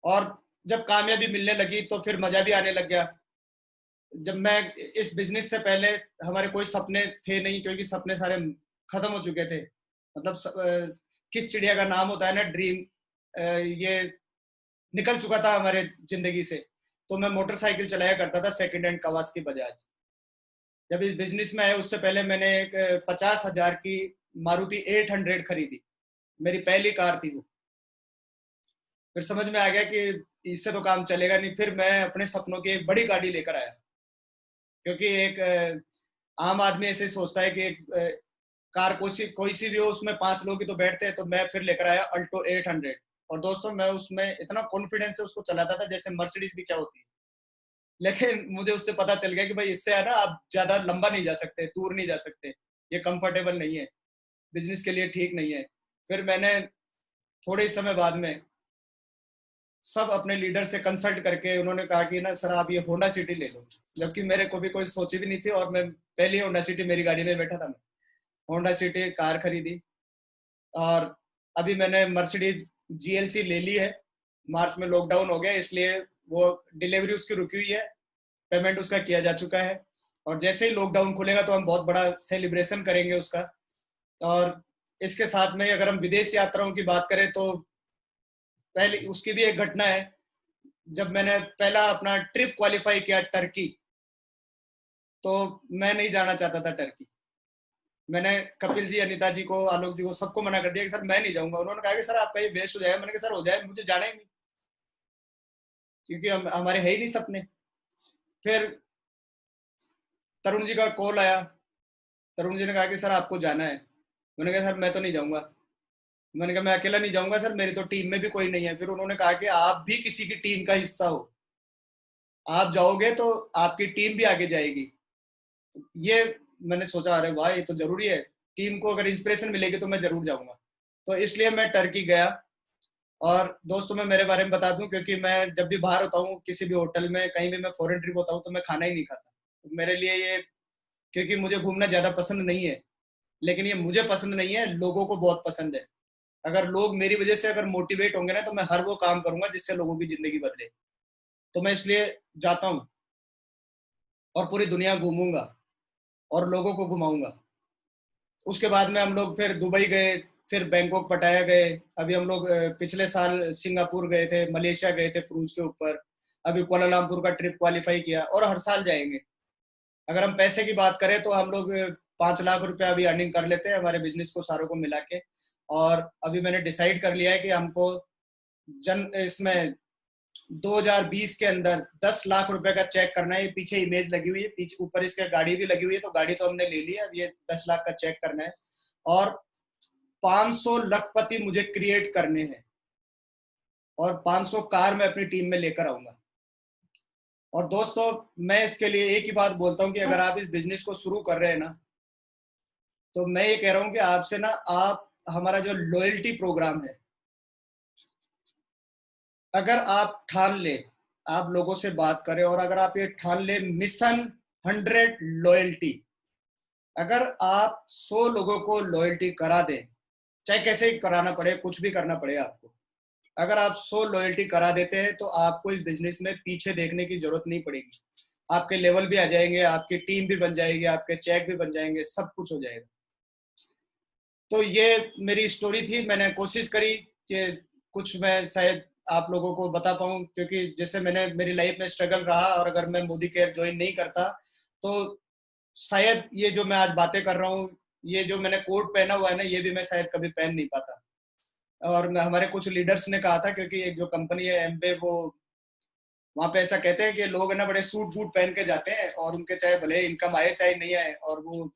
और जब कामयाबी मिलने लगी तो फिर मजा भी आने लग गया। जब मैं इस बिजनेस से पहले हमारे कोई सपने थे नहीं, क्योंकि सपने सारे खत्म हो चुके थे। मतलब किस चिड़िया का नाम होता है ना, ड्रीम, ये निकल चुका था हमारे जिंदगी से। तो मैं मोटरसाइकिल चलाया करता था सेकंड हैंड कवासाकी बजाज। जब इस बिजनेस में आया उससे पहले मैंने एक 50,000 की मारुति 800 खरीदी, मेरी पहली कार थी वो। फिर समझ में आ गया कि इससे तो काम चलेगा नहीं। फिर मैं अपने सपनों की एक बड़ी गाड़ी लेकर आया, क्योंकि एक आम आदमी ऐसे सोचता है कि एक कार कोई सी भी हो, उसमें 5 लोग ही तो बैठते हैं। तो मैं फिर लेकर आया अल्टो 800। और दोस्तों मैं उसमें इतना कॉन्फिडेंस से उसको चलाता था जैसे मर्सिडीज भी क्या होती है। लेकिन मुझे उससे पता चल गया कि भाई इससे है ना आप ज्यादा लंबा नहीं जा सकते, दूर नहीं जा सकते, ये कंफर्टेबल नहीं है, बिजनेस के लिए ठीक नहीं है। फिर मैंने थोड़े ही समय बाद में सब अपने लीडर से कंसल्ट करके उन्होंने कहा कि ना सर आप ये होंडा सिटी ले लो, जबकि मेरे को भी कोई सोची भी नहीं थी। और मैं पहली होंडा सिटी मेरी गाड़ी में बैठा था, मैं होंडा सिटी कार खरीदी। और अभी मैंने मर्सिडीज GLC ले ली है। मार्च में लॉकडाउन हो गया, इसलिए वो डिलीवरी उसकी रुकी हुई है, पेमेंट उसका किया जा चुका है। और जैसे ही लॉकडाउन खुलेगा तो हम बहुत बड़ा सेलिब्रेशन करेंगे उसका। और इसके साथ में अगर हम विदेश यात्राओं की बात करें तो पहले उसकी भी एक घटना है। जब मैंने पहला अपना ट्रिप क्वालिफाई किया टर्की, तो मैं नहीं जाना चाहता था टर्की। मैंने कपिल जी, अनिता जी को, आलोक जी को, सबको मना कर दिया कि सर मैं नहीं जाऊंगा। उन्होंने कहा कि सर आपका ये वेस्ट हो जाएगा। मैंने कहा सर हो जाए, मुझे जाना ही नहीं, क्योंकि हमारे है ही नहीं सपने। फिर तरुण जी का कॉल आया, तरुण जी ने कहा कि सर आपको जाना है। मैंने कहा सर मैं तो नहीं जाऊंगा। मैंने कहा मैं अकेला नहीं जाऊंगा सर, मेरी तो टीम में भी कोई नहीं है। फिर उन्होंने कहा कि आप भी किसी की टीम का हिस्सा हो, आप जाओगे तो आपकी टीम भी आगे जाएगी। तो ये मैंने सोचा अरे वाह ये तो जरूरी है, टीम को अगर इंस्पिरेशन मिलेगी तो मैं जरूर जाऊंगा। तो इसलिए मैं टर्की गया। और दोस्तों मैं मेरे बारे में बता दूं, क्योंकि मैं जब भी बाहर होता हूँ किसी भी होटल में, कहीं भी मैं फॉरेन ट्रिप होता हूँ, तो मैं खाना ही नहीं खाता। तो मेरे लिए ये, क्योंकि मुझे घूमना ज्यादा पसंद नहीं है, लेकिन ये मुझे पसंद नहीं है, लोगों को बहुत पसंद है। अगर लोग मेरी वजह से अगर मोटिवेट होंगे ना, तो मैं हर वो काम करूंगा जिससे लोगों की जिंदगी बदले। तो मैं इसलिए जाता हूँ और पूरी दुनिया घूमूंगा और लोगों को घुमाऊंगा। उसके बाद में हम लोग फिर दुबई गए, फिर बैंकॉक, पटाया गए। अभी हम लोग पिछले साल सिंगापुर गए थे, मलेशिया गए थे क्रूज के ऊपर। अभी कुआलालंपुर का ट्रिप क्वालिफाई किया, और हर साल जाएंगे। अगर हम पैसे की बात करें तो हम लोग 5 लाख रुपया अभी अर्निंग कर लेते हैं हमारे बिजनेस को सारों को मिला के। और अभी मैंने डिसाइड कर लिया है कि हमको इसमें 2020 के अंदर 10 लाख रुपए का चेक करना है। ये पीछे इमेज लगी हुई है, पीछे ऊपर इसके गाड़ी भी लगी हुई है, तो गाड़ी तो हमने ले ली है। अब ये 10 लाख का चेक करना है, और 500 लखपति मुझे क्रिएट करने हैं, और 500 कार मैं अपनी टीम में लेकर आऊंगा। और दोस्तों मैं इसके लिए एक ही बात बोलता हूं कि अगर आप इस बिजनेस को शुरू कर रहे हैं ना, तो मैं ये कह रहा हूं कि आपसे ना, आप हमारा जो लॉयल्टी प्रोग्राम है, अगर आप ठान ले, आप लोगों से बात करें, और अगर आप ये ठान ले मिशन 100 लॉयल्टी, अगर आप 100 लोगों को लॉयल्टी करा दें, चाहे कैसे ही कराना पड़े, कुछ भी करना पड़े आपको, अगर आप 100 लॉयल्टी करा देते हैं तो आपको इस बिजनेस में पीछे देखने की जरूरत नहीं पड़ेगी। आपके लेवल भी आ जाएंगे, आपकी टीम भी बन जाएगी, आपके चेक भी बन जाएंगे, सब कुछ हो जाएगा। तो ये मेरी स्टोरी थी। मैंने कोशिश करी कि कुछ मैं शायद आप लोगों को बता पाऊं, क्योंकि जैसे मैंने मेरी लाइफ में स्ट्रगल रहा, और अगर मैं मोदी केयर ज्वाइन नहीं करता तो शायद ये जो मैं आज बातें कर रहा हूँ ये जो मैंने कोट पहना हुआ है ना, ये भी मैं शायद कभी पहन नहीं पाता। और हमारे कुछ लीडर्स ने कहा था, क्योंकि एक जो कंपनी है एमबे, वो वहाँ पे ऐसा कहते हैं कि लोग ना बड़े सूट बूट पहन के जाते हैं और उनके चाहे भले इनकम आए चाहे नहीं आए, और वो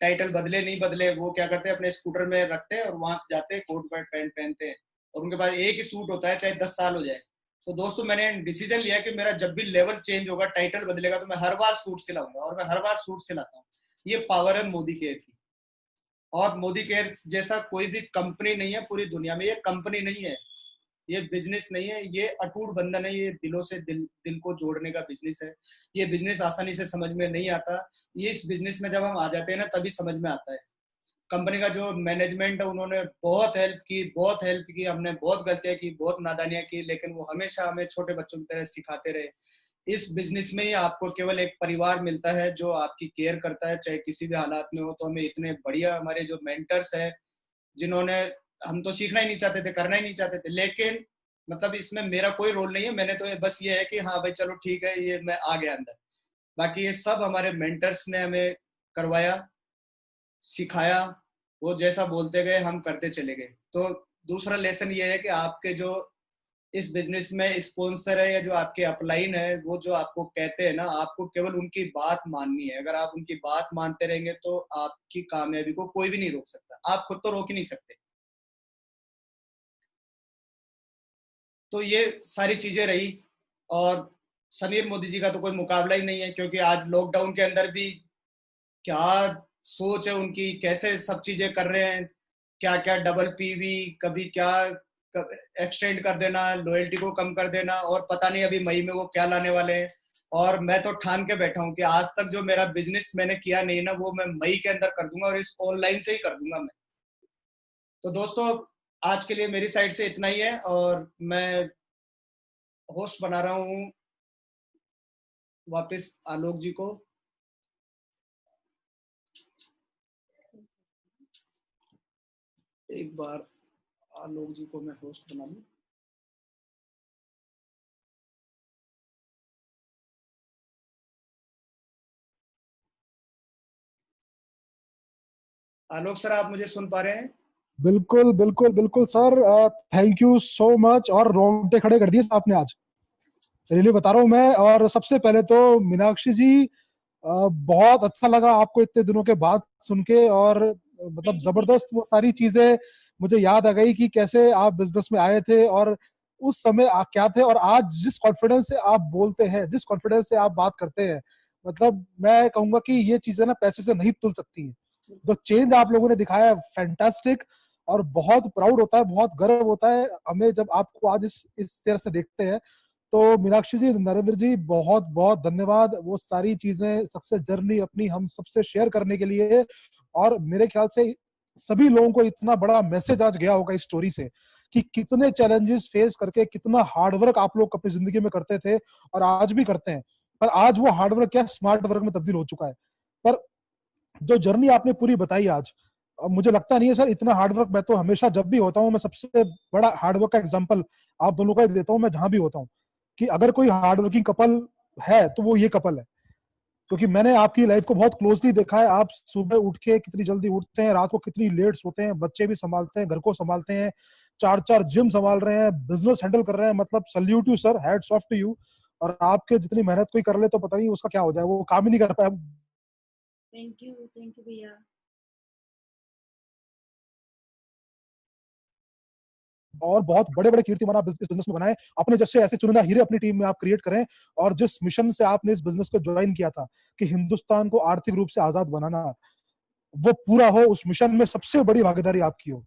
टाइटल बदले नहीं बदले, वो क्या करते हैं अपने स्कूटर में रखते हैं और वहां जाते हैं, कोट पैंट पहनते हैं, और उनके पास एक ही सूट होता है चाहे 10 साल हो जाए। तो दोस्तों मैंने डिसीजन लिया कि मेरा जब भी लेवल चेंज होगा, टाइटल बदलेगा, तो मैं हर बार सूट सिलाऊंगा, और मैं हर बार सूट सिलाता हूँ। ये पावर है मोदी केयर की। और मोदी केयर जैसा कोई भी कंपनी नहीं है पूरी दुनिया में। ये कंपनी नहीं है, ये बिजनेस नहीं है, ये अटूट बंधन है, ये दिलों से दिल को जोड़ने का बिजनेस है। ये बिजनेस आसानी से समझ में नहीं आता, ये इस बिजनेस में जब हम आ जाते हैं ना तभी समझ में आता है। कंपनी का जो मैनेजमेंट है उन्होंने बहुत हेल्प की, हमने बहुत गलतियां की, बहुत नादानियां की, लेकिन वो हमेशा हमें छोटे बच्चों की तरह सिखाते रहे। इस बिजनेस में ही आपको केवल एक परिवार मिलता है जो आपकी केयर करता है, चाहे किसी भी हालात में हो। तो हमें इतने बढ़िया हमारे जो मेंटर्स है, जिन्होंने, हम तो सीखना ही नहीं चाहते थे, करना ही नहीं चाहते थे, लेकिन मतलब इसमें मेरा कोई रोल नहीं है। मैंने तो बस ये है कि हाँ भाई चलो ठीक है, ये मैं आ गया अंदर। बाकी ये सब हमारे मेंटर्स ने हमें करवाया, सिखाया, वो जैसा बोलते गए हम करते चले गए। तो दूसरा लेसन ये है कि आपके जो इस बिजनेस में स्पॉन्सर है या जो आपके अपलाइन है, वो जो आपको कहते हैं ना, आपको केवल उनकी बात माननी है। अगर आप उनकी बात मानते रहेंगे तो आपकी कामयाबी को कोई भी नहीं रोक सकता, आप खुद तो रोक ही नहीं सकते। तो ये सारी चीजें रही। और समीर मोदी जी का तो कोई मुकाबला ही नहीं है, क्योंकि आज लॉकडाउन के अंदर भी क्या सोच है उनकी, कैसे सब चीजें कर रहे हैं, क्या क्या डबल पीवी, कभी क्या एक्सटेंड कर देना, लॉयल्टी को कम कर देना, और पता नहीं अभी मई में वो क्या लाने वाले हैं। और मैं तो ठान के बैठा हूँ कि आज तक जो मेरा बिजनेस मैंने किया नहीं ना, वो मैं मई के अंदर कर दूंगा, और इस ऑनलाइन से ही कर दूंगा मैं। तो दोस्तों आज के लिए मेरी साइड से इतना ही है, और मैं होस्ट बना रहा हूँ वापस आलोक जी को। एक बार आलोक जी को मैं होस्ट बना लूं। आलोक सर, आप मुझे सुन पा रहे हैं? बिल्कुल बिल्कुल बिल्कुल sir, thank you so much. और रोंगटे खड़े कर दिए आपने आज, रियली बता रहा हूँ मैं। और सबसे पहले तो मीनाक्षी जी, बहुत अच्छा लगा आपको इतने दिनों के बाद सुन के। और मतलब जबरदस्त वो सारी चीजें मुझे याद आ गई कि कैसे आप बिजनेस में आए थे और उस समय क्या थे, और आज जिस कॉन्फिडेंस से आप बोलते हैं, जिस कॉन्फिडेंस से आप बात करते हैं, मतलब मैं कहूंगा कि ये चीजें ना पैसे से नहीं तुल सकती है। तो चेंज आप लोगों ने दिखाया है, फैंटास्टिक। और बहुत प्राउड होता है, बहुत गर्व होता है हमें जब आपको आज इस तरह से देखते हैं। तो मीनाक्षी जी, नरेंद्र जी, बहुत बहुत धन्यवाद वो सारी चीजें, सक्सेस जर्नी अपनी हम सबसे शेयर करने के लिए। और मेरे ख्याल से सभी लोगों को इतना बड़ा मैसेज आज गया होगा इस स्टोरी से कि कितने चैलेंजेस फेस करके कितना हार्डवर्क आप लोग अपनी जिंदगी में करते थे और आज भी करते हैं। पर आज वो हार्डवर्क क्या स्मार्ट वर्क में तब्दील हो चुका है। पर जो जर्नी आपने पूरी बताई आज, मुझे लगता नहीं है सर इतना हार्डवर्क, मैं तो हमेशा जब भी होता हूँ, मैं सबसे बड़ा हार्डवर्क का एग्जांपल आप दोनों का देता हूँ, मैं जहां भी होता हूँ, कि अगर कोई हार्डवर्किंग कपल है तो वो ये कपल है। क्योंकि मैंने आपकी लाइफ को बहुत क्लोजली देखा है। आप सुबह उठ के कितनी जल्दी उठते हैं, रात को कितनी लेट सोते हैं, बच्चे भी संभालते हैं, घर को संभालते हैं, 4-4 जिम संभाल रहे हैं, बिजनेस हैंडल कर रहे हैं। मतलब salute you sir, hats off to you. और आपके जितनी मेहनत कोई कर ले तो पता नहीं उसका क्या हो जाए, वो काम ही नहीं कर पाया। थैंक यू भैया। और बहुत बड़े बड़े कीर्तिमान आप इस बिजनेस में बनाए, अपने जैसे ऐसे चुनिंदा हीरे अपनी टीम में आप क्रिएट करें। और जिस मिशन से आपने इस बिजनेस को ज्वाइन किया था कि हिंदुस्तान को आर्थिक रूप से आजाद बनाना, वो पूरा हो, उस मिशन में सबसे बड़ी भागीदारी आपकी हो।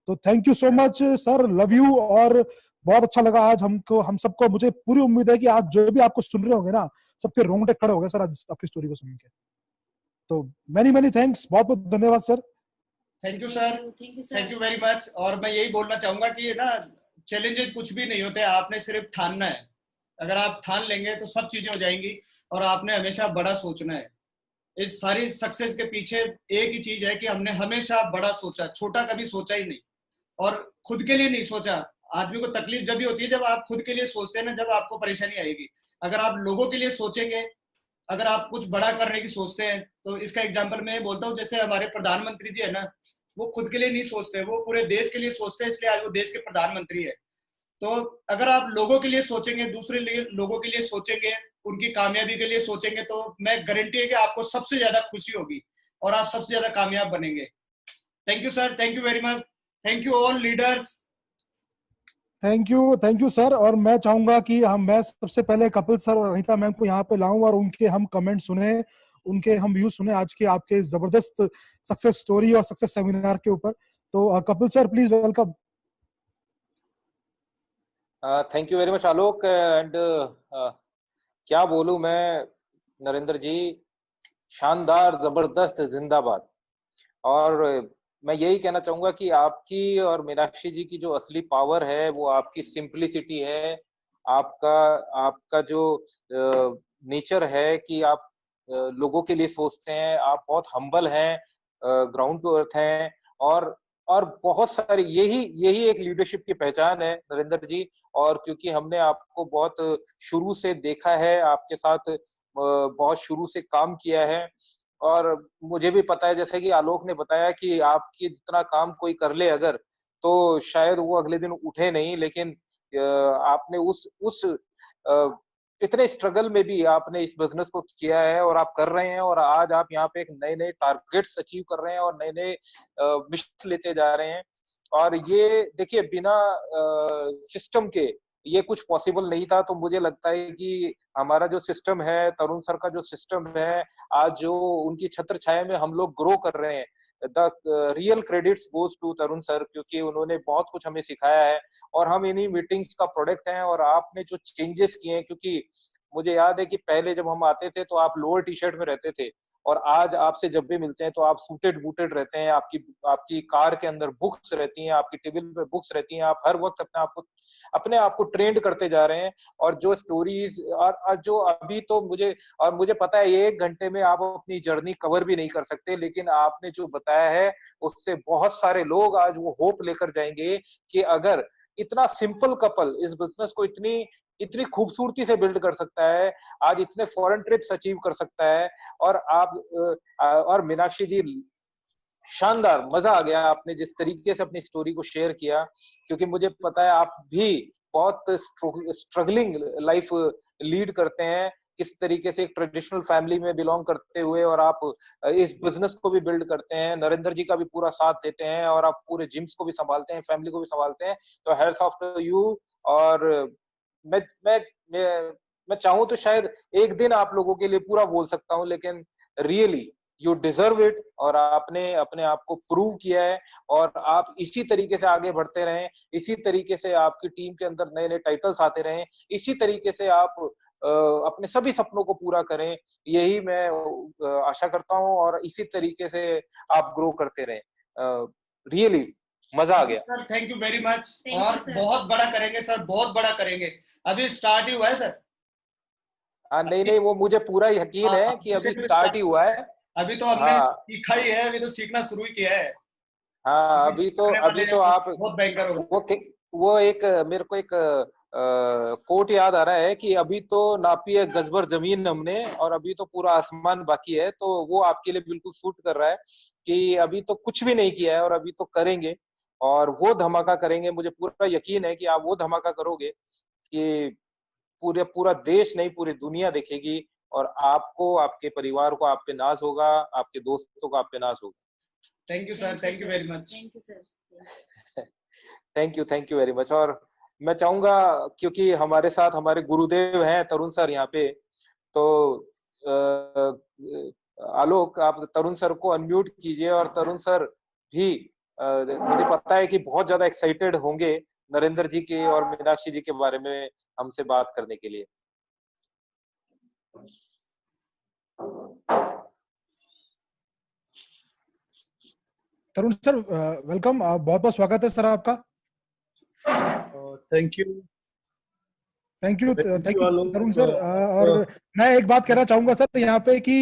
तो thank you so much sir, love you. और बहुत अच्छा लगा आज हमको, हम सबको। मुझे पूरी उम्मीद है कि आज जो भी आपको सुन रहे होंगे ना, सबके रोंगटे खड़े हो गए सर आज आपकी स्टोरी को सुन के। तो मैनी मैनी थैंक्स, बहुत बहुत धन्यवाद sir. Thank you sir, thank you very much. और मैं यही बोलना चाहूंगा कि ना, चैलेंजेस कुछ भी नहीं होते, आपने सिर्फ ठानना है। अगर आप ठान लेंगे तो सब चीजें हो जाएंगी। और आपने हमेशा बड़ा सोचना है। इस सारी सक्सेस के पीछे एक ही चीज है कि हमने हमेशा बड़ा सोचा, छोटा कभी सोचा ही नहीं। और खुद के लिए नहीं सोचा। आदमी को तकलीफ जब भी होती है जब आप खुद के लिए सोचते हैं ना, जब आपको परेशानी आएगी। अगर आप लोगों के लिए सोचेंगे अगर आप कुछ बड़ा करने की सोचते हैं, तो इसका एग्जांपल मैं बोलता हूँ, जैसे हमारे प्रधानमंत्री जी है ना, वो खुद के लिए नहीं सोचते, वो पूरे देश के लिए सोचते हैं, इसलिए आज वो देश के प्रधानमंत्री है। तो अगर आप लोगों के लिए सोचेंगे, दूसरे लोगों के लिए सोचेंगे, उनकी कामयाबी के लिए सोचेंगे, तो मैं गारंटी है कि आपको सबसे ज्यादा खुशी होगी और आप सबसे ज्यादा कामयाब बनेंगे। Thank you sir, thank you very much, thank you all leaders. Thank you sir. और मैं चाहूंगा कि मैं सबसे पहले कपिल सर और अनीता मैम को यहाँ पे लाऊं और उनके हम कमेंट सुने, उनके हम व्यूज सुने आज के आपके जबरदस्त सक्सेस स्टोरी और सक्सेस सेमिनार के ऊपर। तो Kapil sir please welcome. Thank you very much Alok. And क्या बोलूं मैं नरेंद्र जी, शानदार, जबरदस्त, जिंदाबाद। और मैं यही कहना चाहूंगा कि आपकी और मीनाक्षी जी की जो असली पावर है वो आपकी सिंपलिसिटी है, आपका आपका जो नेचर है कि आप लोगों के लिए सोचते हैं, आप बहुत हम्बल हैं, ग्राउंड टू अर्थ हैं, और बहुत सारी यही यही एक लीडरशिप की पहचान है नरेंद्र जी। और क्योंकि हमने आपको बहुत शुरू से देखा है, आपके साथ बहुत शुरू से काम किया है, और मुझे भी पता है, जैसे कि आलोक ने बताया, कि आपकी जितना काम कोई कर ले अगर, तो शायद वो अगले दिन उठे नहीं, लेकिन आपने उस इतने स्ट्रगल में भी आपने इस बिजनेस को किया है और आप कर रहे हैं, और आज आप यहाँ पे एक नए नए टारगेट्स अचीव कर रहे हैं और नए नए मिशन लेते जा रहे हैं। और ये देखिए, बिना सिस्टम के ये कुछ पॉसिबल नहीं था। तो मुझे लगता है कि हमारा जो सिस्टम है, तरुण सर का जो सिस्टम है, आज जो उनकी छत्र छाया में हम लोग ग्रो कर रहे हैं, the real credits goes to Tarun sir, क्योंकि उन्होंने बहुत कुछ हमें सिखाया है और हम इन्हीं मीटिंग्स का प्रोडक्ट हैं। और आपने जो चेंजेस किए हैं, क्योंकि मुझे याद है कि पहले जब हम आते थे तो आप लोअर टी शर्ट में रहते थे, और आज आपसे जब भी मिलते हैं तो आप सूटेड बूटेड रहते हैं, आपकी कार के अंदर बुक्स रहती हैं, आपकी टेबल पे बुक्स रहती हैं, आप हर वक्त अपने आप को ट्रेंड करते जा रहे हैं। और जो स्टोरीज और जो अभी तो मुझे पता है, ये 1 घंटे में आप अपनी जर्नी कवर भी नहीं कर सकते, लेकिन आपने जो बताया है उससे बहुत सारे लोग आज वो होप लेकर जाएंगे कि अगर इतना सिंपल कपल इस बिजनेस को इतनी खूबसूरती से बिल्ड कर सकता है, आज इतने फॉरेन ट्रिप्स अचीव कर सकता है। और मीनाक्षी जी, शानदार, मजा आ गया आपने जिस तरीके से अपनी स्टोरी को शेयर किया, क्योंकि मुझे पता है आप भी बहुत स्ट्रगलिंग लाइफ लीड करते हैं, किस तरीके से एक ट्रेडिशनल फैमिली में बिलोंग करते हुए और आप इस बिजनेस को भी बिल्ड करते हैं, नरेंद्र जी का भी पूरा साथ देते हैं, और आप पूरे जिम्स को भी संभालते हैं, फैमिली को भी संभालते हैं। तो हैट्स ऑफ टू यू। और मैं मैं मैं, मैं चाहूं तो शायद एक दिन आप लोगों के लिए पूरा बोल सकता हूं, लेकिन रियली यू डिजर्व इट, और आपने अपने आप को प्रूव किया है, और आप इसी तरीके से आगे बढ़ते रहें, इसी तरीके से आपकी टीम के अंदर नए नए टाइटल्स आते रहें, इसी तरीके से आप अपने सभी सपनों को पूरा करें, यही मैं आशा करता हूं, और इसी तरीके से आप ग्रो करते रहें। रियली मजा आ गया sir, thank you very much. Thank you, और sir. बहुत बड़ा करेंगे सर, बहुत बड़ा करेंगे, अभी स्टार्ट ही हुआ है सर। नहीं, वो मुझे पूरा यकीन है कि अभी स्टार्ट ही हुआ है। अभी तो हमने सीखा ही है, अभी तो सीखना शुरू ही किया है। हाँ, अभी तो आप बहुत भयंकर होगा। वो एक मेरे को एक कोट याद आ रहा है कि अभी तो नापी है गजबर जमीन हमने, और अभी तो पूरा आसमान बाकी है। तो वो आपके लिए बिल्कुल सूट कर रहा है कि अभी तो कुछ भी नहीं किया है और अभी तो करेंगे, और वो धमाका करेंगे। मुझे पूरा यकीन है कि आप वो धमाका करोगे कि पूरा देश नहीं, पूरी दुनिया देखेगी, और आपको, आपके परिवार को आप पे नाज होगा, आपके दोस्तों को आप पे नाज होगा। Thank you sir, thank you very much. Thank you sir. Thank you very much. और मैं चाहूंगा, क्योंकि हमारे साथ हमारे गुरुदेव हैं तरुण सर यहाँ पे, तो आलोक, आप तरुण सर को अनम्यूट कीजिए, और तरुण सर भी मुझे पता है कि बहुत ज्यादा एक्साइटेड होंगे नरेंद्र जी के और मीनाक्षी जी के बारे में हमसे बात करने के लिए। तरुण सर वेलकम, बहुत बहुत स्वागत है सर आपका। Thank you Tarun sir. और मैं एक बात कहना चाहूंगा सर यहाँ पे कि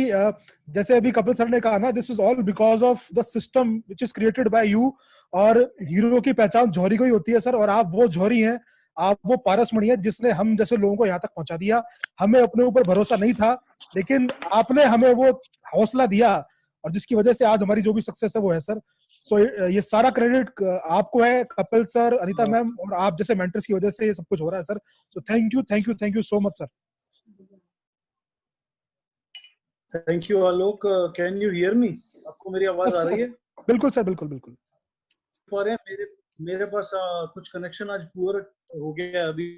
जैसे अभी कपिल सर ने कहा ना, this is all because of the system which is created by you, और हीरो की पहचान जौहरी को ही होती है सर, और आप वो जौहरी हैं। आप वो पारसमणि है जिसने हम जैसे लोगों को यहाँ तक पहुंचा दिया। हमें अपने ऊपर भरोसा नहीं था, लेकिन आपने हमें वो हौसला दिया, और जिसकी वजह से आज हमारी जो भी सक्सेस है वो है सर। सो ये सारा क्रेडिट आपको है, कपिल सर, अनीता मैम और आप जैसे मेंटर्स की वजह से ये सब कुछ हो रहा है sir. So thank you so much sir. Thank you Alok. Can you hear me? आपको मेरी आवाज आ रही है? बिल्कुल सर, बिल्कुल बिल्कुल। मेरे पास कुछ कनेक्शन आज पुअर हो गया अभी।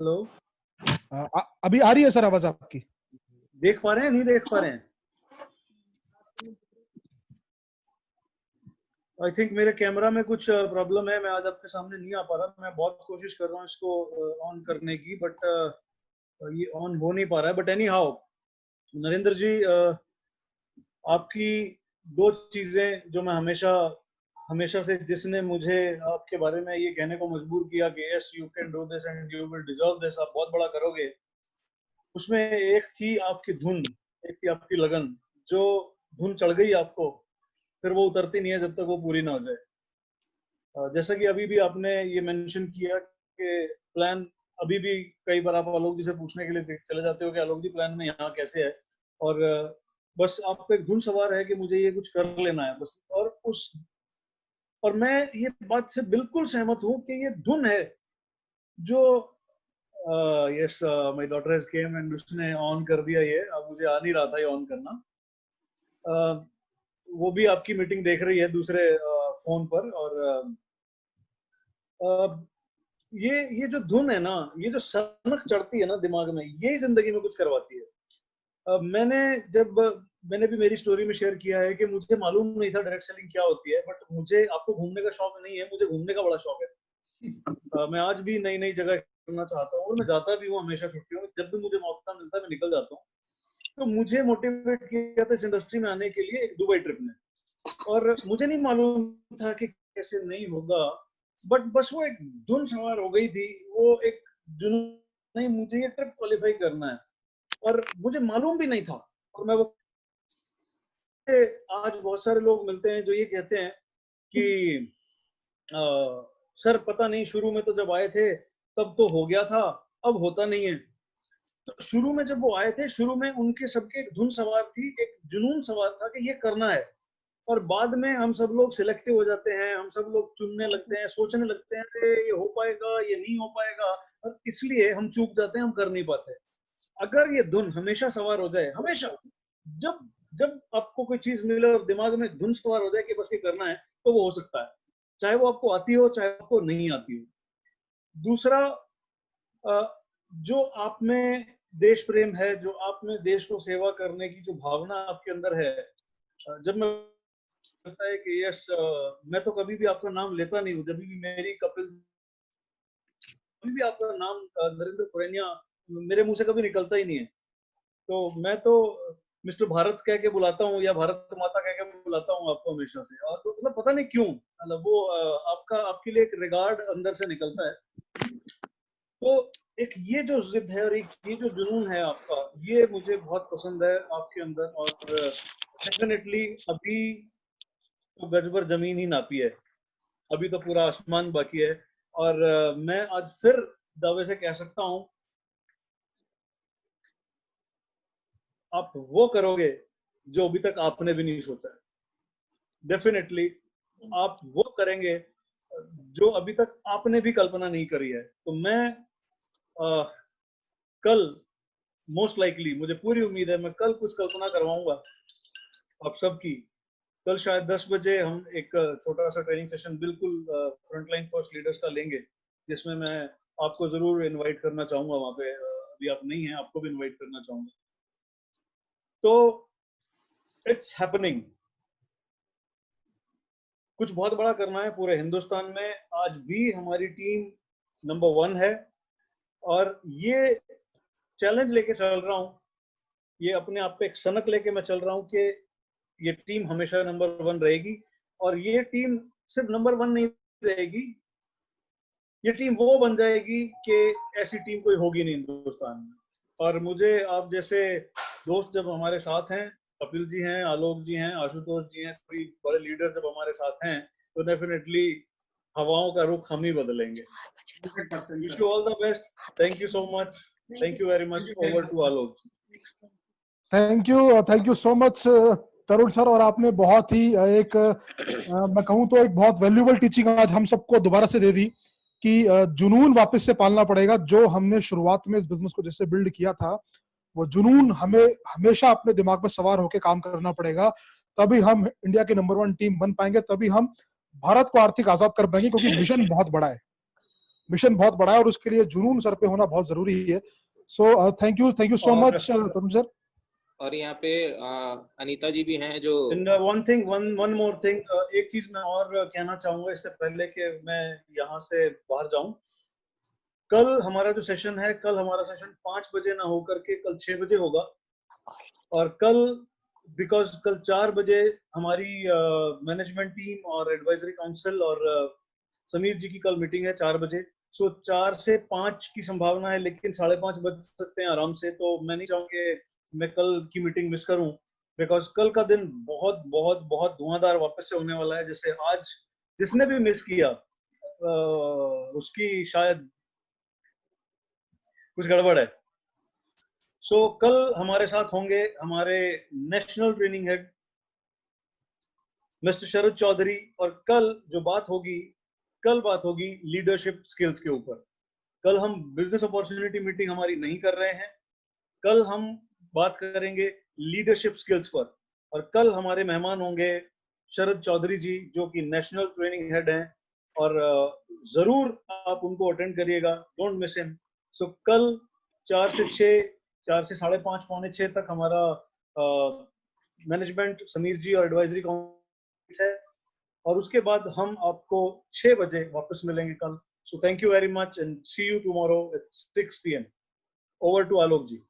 हेलो, अभी आ रही है सर आवाज आपकी? देख पा रहे हैं, नहीं देख पा रहे हैं? आई थिंक मेरे कैमरा में कुछ प्रॉब्लम है, मैं आज आपके सामने नहीं आ पा रहा। मैं बहुत कोशिश कर रहा हूँ इसको ऑन करने की, बट ये ऑन हो नहीं पा रहा है। बट एनी हाउ, नरेंद्र जी, आपकी दो चीजें जो मैं हमेशा से, जिसने मुझे आपके बारे में ये कहने को मजबूर किया कि yes you can do this and you will deserve this, आप बहुत बड़ा करोगे, उसमें एक थी आपकी धुन, एक थी आपकी लगन। जो धुन चढ़ गई आपको, फिर वो उतरती नहीं है जब तक वो पूरी ना हो जाए। जैसा कि अभी भी आपने ये मेंशन किया कि प्लान, अभी भी कई बार आप आलोक जी से पूछने के लिए चले जाते हो कि आलोक जी प्लान में यहाँ कैसे है, और बस आपको एक धुन सवार है कि मुझे ये कुछ कर लेना है बस। और मैं ये बात से बिल्कुल सहमत हूँ कि ये धुन है जो yes my daughter has came and उसने ऑन कर दिया। ये अब मुझे आ नहीं रहा था ये ऑन करना। वो भी आपकी मीटिंग देख रही है दूसरे फोन पर। और ये जो धुन है ना, ये जो सनक चढ़ती है ना दिमाग में, यही जिंदगी में कुछ करवाती है। मैंने भी मेरी स्टोरी में शेयर किया है कि मुझे मालूम नहीं था डायरेक्ट सेलिंग क्या होती है, बट मुझे, आपको घूमने का शौक नहीं है, मुझे घूमने का बड़ा शौक है। मैं आज भी नई नई जगह करना चाहता हूँ और मैं जाता भी हूँ हमेशा छुट्टियों में। जब भी मुझे मौका मिलता है मैं निकल जाता हूँ। तो मुझे मोटिवेट किया था इस इंडस्ट्री में आने के लिए एक दुबई ट्रिप ने, और मुझे नहीं मालूम था कि कैसे नहीं होगा, बट बस वो एक धुन सवार हो गई थी, वो एक जुनून, नहीं मुझे ये ट्रिप क्वालिफाई करना है, और मुझे मालूम भी नहीं था। और मैं वो, आज बहुत सारे लोग मिलते हैं जो ये कहते हैं कि सर पता नहीं, शुरू में तो जब आए थे तब तो हो गया था, अब होता नहीं है। तो शुरू में जब वो आए थे, शुरू में उनके सबके एक धुन सवार थी, एक जुनून सवार था कि ये करना है। और बाद में हम सब लोग सिलेक्टिव हो जाते हैं, हम सब लोग चुनने लगते हैं, सोचने लगते हैं कि ये हो पाएगा, ये नहीं हो पाएगा, और इसलिए हम चूक जाते हैं, हम कर नहीं पाते। अगर ये धुन हमेशा सवार हो जाए, हमेशा, जब आपको कोई चीज मिले और दिमाग में धुन सवार हो जाए कि बस ये करना है, तो वो हो सकता है, चाहे वो आपको आती हो चाहे आपको नहीं आती हो। दूसरा, जो आप में देश प्रेम है, जो आप में देश को सेवा करने की जो भावना आपके अंदर है, जब मैं लगता है कि यस, मैं तो कभी भी आपका नाम लेता नहीं हूँ, जब भी मेरी कपिल, कभी भी आपका नाम नरेंद्र खुरैनिया मेरे मुंह से कभी निकलता ही नहीं है। तो मैं तो मिस्टर भारत कह के बुलाता हूँ या भारत माता कह के बुलाता हूँ आपको हमेशा से। और तो मतलब पता नहीं क्यों, मतलब वो आपके लिए एक रिगार्ड अंदर से निकलता है। तो एक ये जो जिद है और एक ये जो जुनून है आपका, ये मुझे बहुत पसंद है आपके अंदर। और डेफिनेटली अभी तो गज भर जमीन ही नापी है, अभी तो पूरा आसमान बाकी है। और मैं आज फिर दावे से कह सकता हूँ, आप वो करोगे जो अभी तक आपने भी नहीं सोचा है। डेफिनेटली आप वो करेंगे जो अभी तक आपने भी कल्पना नहीं करी है। तो मैं कल मोस्ट लाइकली, मुझे पूरी उम्मीद है, मैं कल कुछ कल्पना करवाऊंगा आप सबकी। कल शायद 10 बजे हम एक छोटा सा ट्रेनिंग सेशन बिल्कुल फ्रंटलाइन फर्स्ट लीडर्स का लेंगे, जिसमें मैं आपको जरूर इनवाइट करना चाहूंगा वहां पे। अभी आप नहीं हैं, आपको भी इनवाइट करना चाहूंगा। तो इट्स हैपनिंग, कुछ बहुत बड़ा करना है पूरे हिंदुस्तान में। आज भी हमारी टीम नंबर 1 है, और ये चैलेंज लेके चल रहा हूँ, ये अपने आप पे एक सनक लेके मैं चल रहा हूँ कि ये टीम हमेशा नंबर 1 रहेगी। और ये टीम सिर्फ नंबर 1 नहीं रहेगी, ये टीम वो बन जाएगी कि ऐसी टीम कोई होगी नहीं हिंदुस्तान में। और मुझे आप जैसे दोस्त जब हमारे साथ हैं, कपिल जी हैं, आलोक जी हैं, आशुतोष जी हैं, सभी बड़े लीडर जब हमारे साथ हैं तो डेफिनेटली हवाओं का रुख हम ही बदलेंगे। 100% wish sir. You all the best. Thank you so much. Thank you very much. Over to Alok ji. Thank you so much Tarun sir. और आपने बहुत ही एक मैं कहूँ तो एक बहुत वैल्यूबल टीचिंग आज हम सबको दोबारा से दे दी कि जुनून वापस से पालना पड़ेगा। जो हमने शुरुआत में इस बिजनेस को जैसे बिल्ड किया था, वो जुनून हमें हमेशा अपने दिमाग में सवार होकर काम करना पड़ेगा। तभी हम इंडिया की नंबर 1 टीम बन पाएंगे, तभी हम भारत को आर्थिक आजाद कर पाएंगे, क्योंकि मिशन बहुत बड़ा है। मिशन बहुत बड़ा है और उसके लिए जुनून सर पे होना बहुत जरूरी है। सो thank you so much Tarun sir. और यहाँ पे अनीता जी भी हैं जो वन मोर थिंग, एक चीज मैं और कहना चाहूंगा इससे पहले कि मैं यहाँ से बाहर जाऊं। कल हमारा जो सेशन है, कल हमारा सेशन 5 बजे ना होकर के कल 6 बजे होगा। और कल बिकॉज कल 4 बजे हमारी मैनेजमेंट टीम और एडवाइजरी काउंसिल और समीर जी की कल मीटिंग है 4 बजे। सो 4 से 5 की संभावना है, लेकिन 5:30 बज सकते हैं आराम से। तो मैं नहीं चाहूंगी मैं कल की मीटिंग मिस करूं, बिकॉज कल का दिन बहुत बहुत बहुत धुआंधार वापस से होने वाला है। जैसे आज जिसने भी मिस किया उसकी शायद कुछ गड़बड़ है। सो कल हमारे साथ होंगे हमारे नेशनल ट्रेनिंग हेड मिस्टर शरद चौधरी, और कल बात होगी लीडरशिप स्किल्स के ऊपर। कल हम बिजनेस अपॉर्चुनिटी मीटिंग हमारी नहीं कर रहे हैं, कल हम बात करेंगे लीडरशिप स्किल्स पर। और कल हमारे मेहमान होंगे शरद चौधरी जी, जो कि नेशनल ट्रेनिंग हेड हैं, और जरूर आप उनको अटेंड करिएगा, डोंट मिस हिम। सो कल 4 से 5:30 पौने 6 तक हमारा मैनेजमेंट समीर जी और एडवाइजरी काउंसिल है, और उसके बाद हम आपको 6 बजे वापस मिलेंगे कल। So thank you very much and see you tomorrow at 6 PM। Over to Alok ji.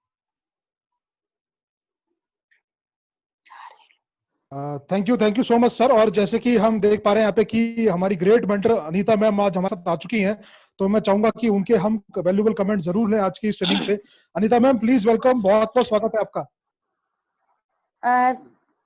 Thank you so much sir. और जैसे कि हम देख पा रहे हैं यहाँ पे कि हमारी ग्रेट मेंटर अनीता मैम आज हमारे साथ आ चुकी हैं, तो मैं चाहूंगा कि उनके हम वैल्यूबल कमेंट जरूर लें आज की इस ट्रेनिंग पे। अनीता मैम प्लीज वेलकम, बहुत बहुत स्वागत है आपका।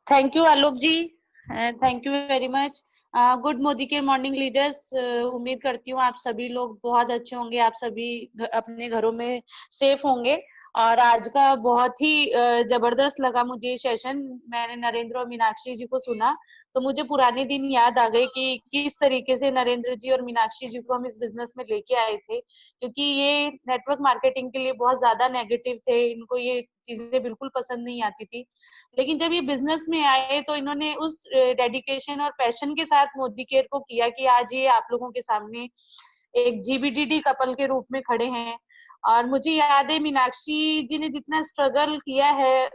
Thank you Alok ji, thank you very much. Good मोदी के मॉर्निंग लीडर्स, उम्मीद करती हूँ आप सभी लोग बहुत अच्छे होंगे, आप सभी अपने घरों में सेफ होंगे। और आज का बहुत ही जबरदस्त लगा मुझे सेशन। मैंने नरेंद्र और मीनाक्षी जी को सुना तो मुझे पुराने दिन याद आ गए कि किस तरीके से नरेंद्र जी और मीनाक्षी जी को हम इस बिजनेस में लेके आए थे, क्योंकि ये नेटवर्क मार्केटिंग के लिए बहुत ज्यादा नेगेटिव थे, इनको ये चीजें बिल्कुल पसंद नहीं आती थी। लेकिन जब ये बिजनेस में आए तो इन्होंने उस डेडिकेशन और पैशन के साथ मोदी केयर को किया कि आज ये आप लोगों के सामने एक GBDD कपल के रूप में खड़े हैं। और मुझे याद है मीनाक्षी जी ने जितना स्ट्रगल किया है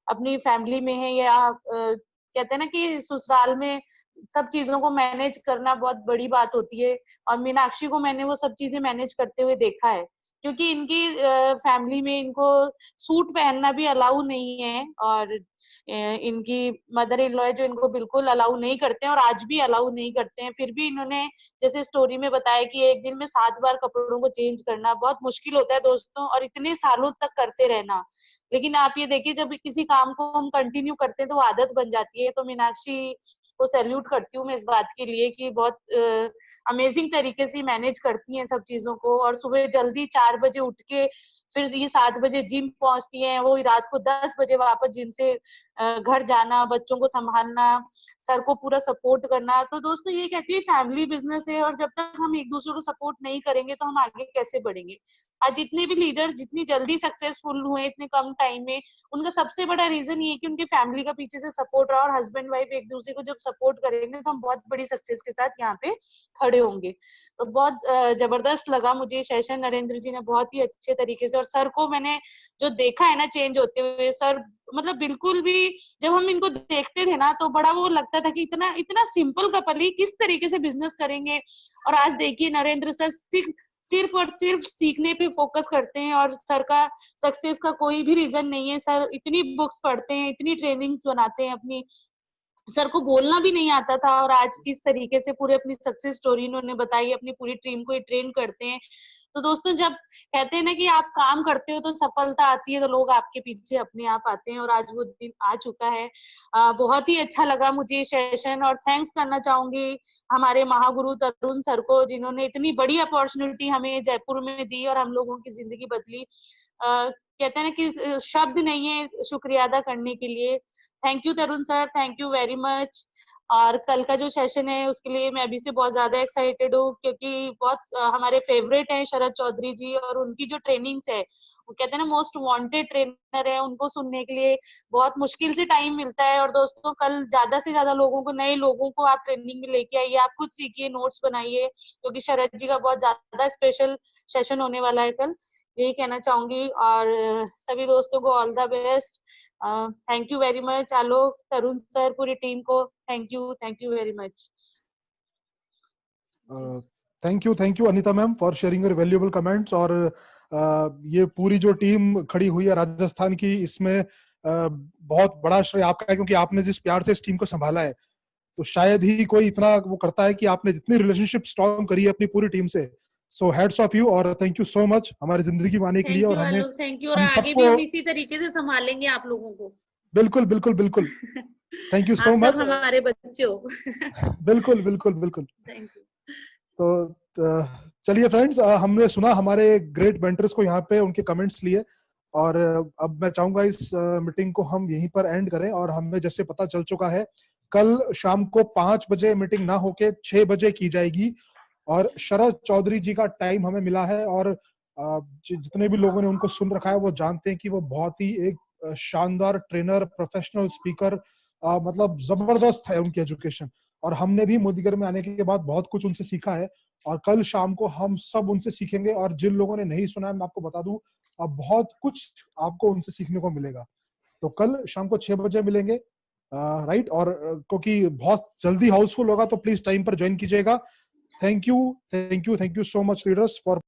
अपनी फैमिली में है, या कहते हैं ना कि ससुराल में सब चीजों को मैनेज करना बहुत बड़ी बात होती है, और मीनाक्षी को मैंने वो सब चीजें मैनेज करते हुए देखा है। क्योंकि इनकी फैमिली में इनको सूट पहनना भी अलाउ नहीं है, और इनकी मदर इन लॉ जो इनको बिल्कुल अलाउ नहीं करते हैं और आज भी अलाउ नहीं करते हैं। फिर भी इन्होंने जैसे स्टोरी में बताया कि एक दिन में 7 बार कपड़ों को चेंज करना बहुत मुश्किल होता है दोस्तों, और इतने सालों तक करते रहना। लेकिन आप ये देखिए जब किसी काम को हम कंटिन्यू करते हैं तो वो आदत बन जाती है। तो मीनाक्षी को सैल्यूट करती हूँ मैं इस बात के लिए कि बहुत अमेजिंग तरीके से मैनेज करती हैं सब चीजों को। और सुबह जल्दी 4 बजे उठ के फिर ये 7 बजे जिम पहुंचती हैं, वो रात को 10 बजे वापस जिम से घर जाना, बच्चों को संभालना, सर को पूरा सपोर्ट करना। तो दोस्तों ये कहती है फैमिली बिजनेस है, और जब तक हम एक दूसरे को सपोर्ट नहीं करेंगे तो हम आगे कैसे बढ़ेंगे। आज जितने भी लीडर्स जितनी जल्दी सक्सेसफुल हुए इतने कम टाइम में, उनका सबसे बड़ा रीजन ये कि उनकी फैमिली का पीछे से सपोर्ट रहा, और हस्बैंड वाइफ एक दूसरे को जब सपोर्ट करेंगे तो हम बहुत बड़ी सक्सेस के साथ यहाँ पे खड़े होंगे। तो बहुत जबरदस्त लगा मुझे सेशन, नरेंद्र जी ने बहुत ही अच्छे तरीके से, और सर को मैंने जो देखा है ना चेंज होते हुए, सर मतलब बिल्कुल भी जब हम इनको देखते थे ना तो बड़ा वो लगता था कि इतना इतना सिंपल कपल ही किस तरीके से बिजनेस करेंगे। और आज देखिए नरेंद्र सर सिर्फ और सिर्फ सीखने पे फोकस करते हैं, और सर का सक्सेस का कोई भी रीजन नहीं है। सर इतनी बुक्स पढ़ते हैं, इतनी ट्रेनिंग्स बनाते हैं अपनी, सर को बोलना भी नहीं आता था, और आज किस तरीके से पूरे अपनी सक्सेस स्टोरी इन्होंने बताई, अपनी पूरी टीम को ट्रेन करते हैं। तो दोस्तों जब कहते हैं ना कि आप काम करते हो तो सफलता आती है, तो लोग आपके पीछे अपने आप आते हैं, और आज वो दिन आ चुका है। बहुत ही अच्छा लगा मुझे ये सेशन, और थैंक्स करना चाहूंगी हमारे महागुरु तरुण सर को, जिन्होंने इतनी बड़ी अपॉर्चुनिटी हमें जयपुर में दी और हम लोगों की जिंदगी बदली। कहते हैं ना कि शब्द नहीं है शुक्रिया अदा करने के लिए। Thank you Tarun sir, thank you very much. और कल का जो सेशन है उसके लिए मैं अभी से बहुत ज्यादा एक्साइटेड हूँ, क्योंकि बहुत हमारे फेवरेट हैं शरद चौधरी जी, और उनकी जो ट्रेनिंग्स है, वो कहते हैं ना मोस्ट वांटेड ट्रेनर है, उनको सुनने के लिए बहुत मुश्किल से टाइम मिलता है। और दोस्तों कल ज्यादा से ज्यादा लोगों को, नए लोगों को आप ट्रेनिंग में लेके आइए, आप खुद सीखिए, नोट्स बनाइए, क्योंकि शरद जी का बहुत ज्यादा स्पेशल सेशन होने वाला है कल, यही कहना चाहूंगी। और सभी दोस्तों को all the best. Thank you very much Alok, Tarun sir, पूरी टीम को thank you very much. Thank you Anita ma'am for sharing your valuable comments. और ये पूरी जो टीम खड़ी हुई है राजस्थान की, इसमें बहुत बड़ा श्रेय आपका है, क्योंकि आपने जिस प्यार से इस टीम को संभाला है, तो शायद ही कोई इतना वो करता है कि आपने जितनी रिलेशनशिप स्ट्रॉन्ग करी है अपनी पूरी टीम से। सो हेड्स ऑफ यू, और थैंक यू सो मच हमारी जिंदगी में आने के लिए। और हमें, थैंक यू, और हम आगे भी सबको हम इसी तरीके से संभालेंगे आप लोगों को। बिल्कुल बिल्कुल बिल्कुल। थैंक यू सो आप मच। सब हमारे बच्चे हो। बिल्कुल बिल्कुल बिल्कुल। Thank you. तो चलिए फ्रेंड्स, हमने सुना हमारे ग्रेट मेंटर्स को यहाँ पे, उनके कमेंट्स लिए, और अब मैं चाहूंगा इस मीटिंग को हम यहीं पर एंड करें। और हमें जैसे पता चल चुका है, कल शाम को 5 बजे मीटिंग ना होके 6 बजे की जाएगी, और शरद चौधरी जी का टाइम हमें मिला है। और जितने भी लोगों ने उनको सुन रखा है वो जानते हैं कि वो बहुत ही एक शानदार ट्रेनर, प्रोफेशनल स्पीकर, मतलब जबरदस्त है उनकी एजुकेशन। और हमने भी मोदीगर में आने के बाद बहुत कुछ उनसे सीखा है, और कल शाम को हम सब उनसे सीखेंगे। और जिन लोगों ने नहीं सुना है, मैं आपको बता दूं, अब बहुत कुछ आपको उनसे सीखने को मिलेगा। तो कल शाम को 6 बजे मिलेंगे, राइट। और क्योंकि बहुत जल्दी हाउसफुल होगा, तो प्लीज टाइम पर ज्वाइन कीजिएगा। Thank you so much leaders for